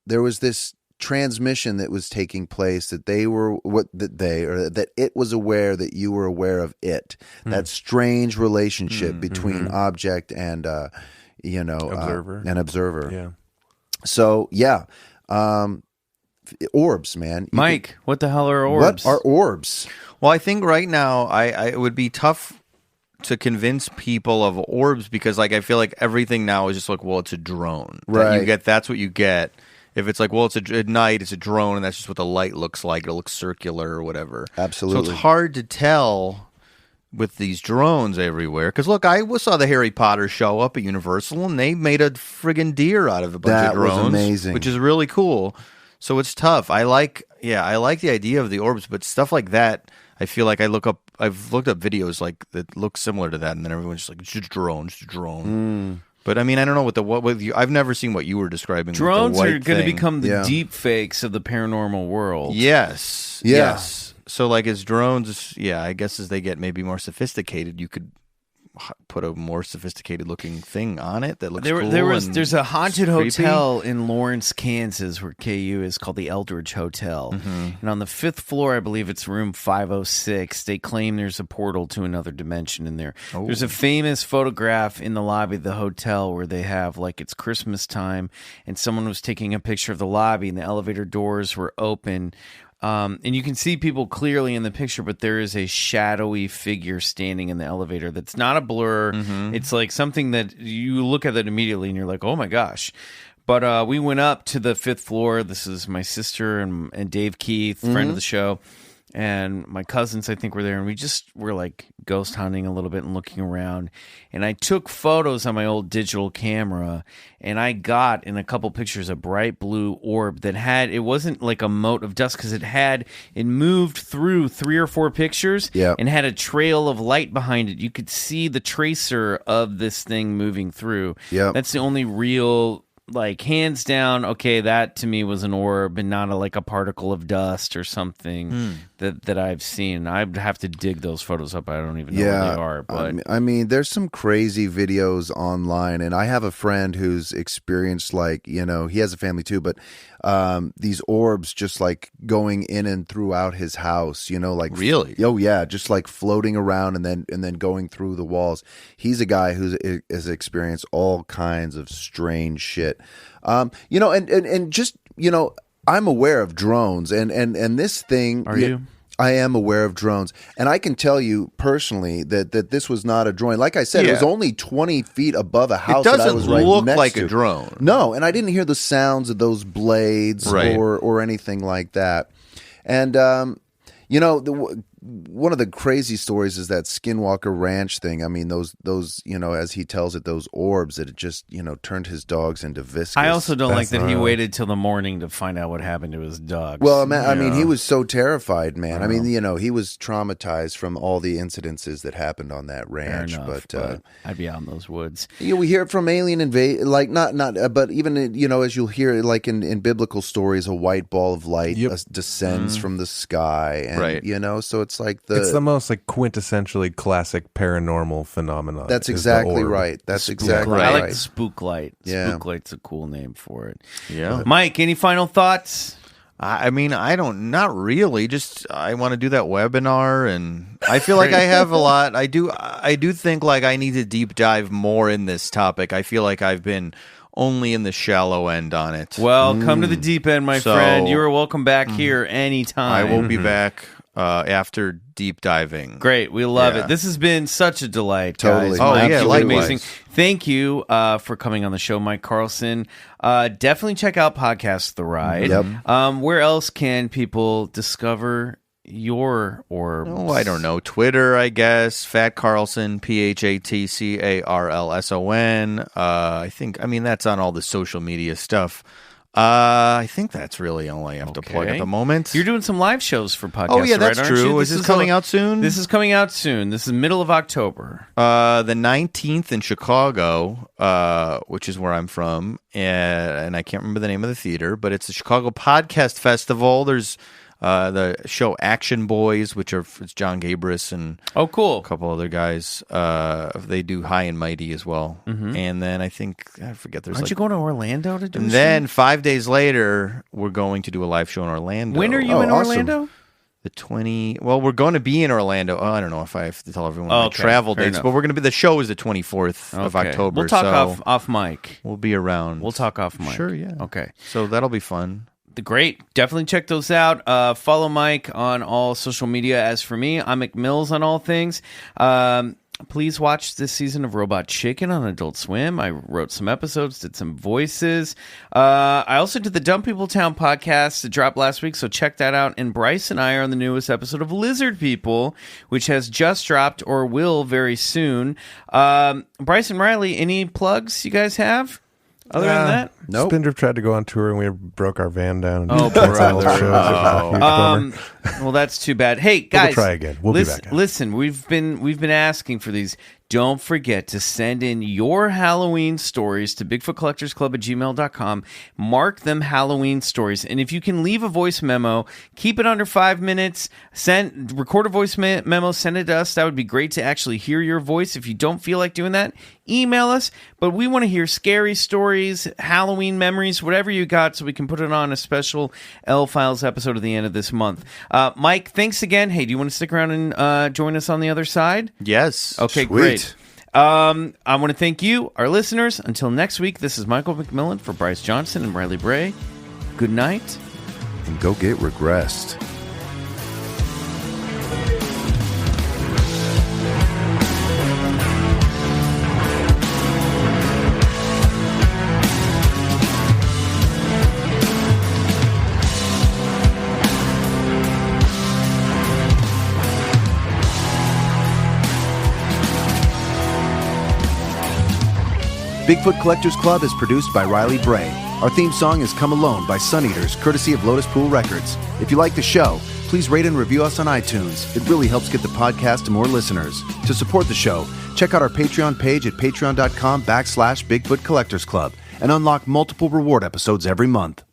Speaker 2: there was this transmission that was taking place, that that it was aware that you were aware of it. That strange relationship between object and
Speaker 5: Observer.
Speaker 2: an observer.
Speaker 5: Yeah.
Speaker 2: So yeah, orbs, man.
Speaker 3: Mike, what the hell are orbs?
Speaker 2: What are orbs?
Speaker 4: Well, I think right now it would be tough to convince people of orbs, because like I feel like everything now is just like, well, it's a drone.
Speaker 2: Right.
Speaker 4: That's what you get. If it's like, well, it's at night, it's a drone, and that's just what the light looks like. It looks circular or whatever.
Speaker 2: Absolutely.
Speaker 4: So it's hard to tell with these drones everywhere. Because look, I saw the Harry Potter show up at Universal, and they made a friggin' deer out of a bunch of drones.
Speaker 2: That was amazing.
Speaker 4: Which is really cool. So it's tough. I like the idea of the orbs, but stuff like that, I feel like I've looked up videos like that look similar to that, and then everyone's just like, it's a drone. But I mean, I don't know what you. I've never seen what you were describing.
Speaker 3: Drones
Speaker 4: with the
Speaker 3: are
Speaker 4: white
Speaker 3: going to
Speaker 4: thing.
Speaker 3: become the deep fakes of the paranormal world.
Speaker 4: Yes.
Speaker 2: Yeah.
Speaker 4: Yes. So like as drones, I guess as they get maybe more sophisticated, you could put a more sophisticated looking thing on it that looks cool.
Speaker 3: There's a haunted
Speaker 4: creepy.
Speaker 3: hotel in Lawrence, Kansas, where KU is, called the Eldridge Hotel. And on the 5th floor, I believe it's room 506, they claim there's a portal to another dimension in there. There's a famous photograph in the lobby of the hotel where they have, like, it's Christmas time, and someone was taking a picture of the lobby, and the elevator doors were open. And you can see people clearly in the picture, but there is a shadowy figure standing in the elevator that's not a blur. It's like something that you look at it immediately and you're like, oh my gosh. But we went up to the 5th floor. This is my sister and Dave Keith, friend of the show. And my cousins, I think, were there. And we just were like ghost hunting a little bit and looking around. And I took photos on my old digital camera. And I got, in a couple pictures, a bright blue orb that it wasn't like a mote of dust, because it moved through 3 or 4 pictures and had a trail of light behind it. You could see the tracer of this thing moving through. That's the only real... Like, hands down, okay, that to me was an orb and not like a particle of dust or something that I've seen. I'd have to dig those photos up. I don't even know where they are. But
Speaker 2: I mean, there's some crazy videos online, and I have a friend who's experienced, like, he has a family too, but these orbs just like going in and throughout his house, like
Speaker 4: really?
Speaker 2: Oh yeah, just like floating around and then going through the walls. He's a guy who has experienced all kinds of strange shit. And just, I'm aware of drones and this thing.
Speaker 3: Are you?
Speaker 2: I am aware of drones, and I can tell you personally that this was not a drone. Like I said, it was only 20 feet above a house.
Speaker 4: It doesn't
Speaker 2: that I was right
Speaker 4: look
Speaker 2: next
Speaker 4: like
Speaker 2: to.
Speaker 4: a drone.
Speaker 2: No, and I didn't hear the sounds of those blades or anything like that. And one of the crazy stories is that Skinwalker Ranch thing. I mean, those as he tells it, those orbs that it just turned his dogs into viscous.
Speaker 3: I also don't like that he waited till the morning to find out what happened to his dogs.
Speaker 2: Well, I mean, he was so terrified, man. I mean, he was traumatized from all the incidences that happened on that ranch.
Speaker 3: Fair enough, but I'd be out in those woods.
Speaker 2: We hear it from alien invade, like not, but even as you'll hear, like in biblical stories, a white ball of light descends from the sky, and so it's like
Speaker 5: it's the most like quintessentially classic paranormal phenomenon.
Speaker 2: That's exactly right. That's exactly right.
Speaker 3: I like the spook light.
Speaker 2: Yeah.
Speaker 3: Spook light's a cool name for it.
Speaker 4: Yeah.
Speaker 3: Mike, any final thoughts?
Speaker 4: I mean, not really. Just I want to do that webinar, and I feel like I have a lot. I do think like I need to deep dive more in this topic. I feel like I've been only in the shallow end on it.
Speaker 3: Well, come to the deep end, my friend. You are welcome back here anytime.
Speaker 4: I will be back after deep diving.
Speaker 3: Great. We love it. This has been such a delight,
Speaker 2: Totally.
Speaker 3: guys.
Speaker 4: Oh, yeah,
Speaker 3: Absolutely
Speaker 4: likewise.
Speaker 3: amazing. Thank you for coming on the show, Mike Carlson. Definitely check out Podcast The Ride.
Speaker 2: Yep.
Speaker 3: Where else can people discover your orbs?
Speaker 4: Oh, I don't know. Twitter, I guess. Fat Carlson, PhatCarlson. I mean, that's on all the social media stuff. I think that's really all I have to plug at the moment.
Speaker 3: You're doing some live shows for Podcast.
Speaker 4: Oh, yeah,
Speaker 3: The Ride,
Speaker 4: that's
Speaker 3: aren't
Speaker 4: true.
Speaker 3: you?
Speaker 4: Is this coming out soon?
Speaker 3: This is coming out soon. This is middle of October.
Speaker 4: The 19th in Chicago, which is where I'm from, and I can't remember the name of the theater, but it's the Chicago Podcast Festival. There's the show Action Boys, it's John Gabris and
Speaker 3: Oh, cool.
Speaker 4: a couple other guys. They do High and Mighty as well. And then I forget. There's
Speaker 3: Aren't you going to Orlando to do
Speaker 4: And
Speaker 3: this
Speaker 4: then 5 days later, we're going to do a live show in Orlando.
Speaker 3: When are you in
Speaker 2: awesome.
Speaker 3: Orlando?
Speaker 4: We're going to be in Orlando. Oh, I don't know if I have to tell everyone my
Speaker 3: Okay,
Speaker 4: travel
Speaker 3: fair
Speaker 4: dates,
Speaker 3: enough.
Speaker 4: but we're going to be. The show is the 24th of
Speaker 3: Okay.
Speaker 4: October.
Speaker 3: We'll talk
Speaker 4: so
Speaker 3: off mic.
Speaker 4: We'll be around.
Speaker 3: We'll talk off mic.
Speaker 4: Sure, yeah.
Speaker 3: Okay.
Speaker 4: So that'll be fun.
Speaker 3: Great. Definitely check those out. Follow Mike on all social media. As for me, I'm McMills on all things. Please watch this season of Robot Chicken on Adult Swim. I wrote some episodes, did some voices. I also did the Dumb People Town podcast that dropped last week, so check that out. And Bryce and I are on the newest episode of Lizard People, which has just dropped or will very soon. Bryce and Riley, any plugs you guys have? Other than that,
Speaker 2: Nope.
Speaker 5: Spindrift tried to go on tour and we broke our van down. And
Speaker 3: Oh,
Speaker 5: canceled all the
Speaker 3: brother.
Speaker 5: shows. It was a huge bummer.
Speaker 3: well, that's too bad. Hey,
Speaker 5: But we'll
Speaker 3: guys,
Speaker 5: try again. We'll be back.
Speaker 3: Listen, we've been asking for these. Don't forget to send in your Halloween stories to BigfootCollectorsClub@gmail.com. Mark them Halloween stories. And if you can leave a voice memo, keep it under 5 minutes. Record a voice memo, send it to us. That would be great to actually hear your voice. If you don't feel like doing that, email us. But we want to hear scary stories, Halloween memories, whatever you got, so we can put it on a special L-Files episode at the end of this month. Mike, thanks again. Hey, do you want to stick around and join us on the other side?
Speaker 4: Yes.
Speaker 3: Okay,
Speaker 2: Sweet.
Speaker 3: great. I want to thank you, our listeners. Until next week, this is Michael McMillan for Bryce Johnson and Riley Bray. Good night.
Speaker 2: And go get regressed. Bigfoot Collectors Club is produced by Riley Bray. Our theme song is Come Alone by Suneaters, courtesy of Lotuspool Records. If you like the show, please rate and review us on iTunes. It really helps get the podcast to more listeners. To support the show, check out our Patreon page at patreon.com/Bigfoot Collectors Club and unlock multiple reward episodes every month.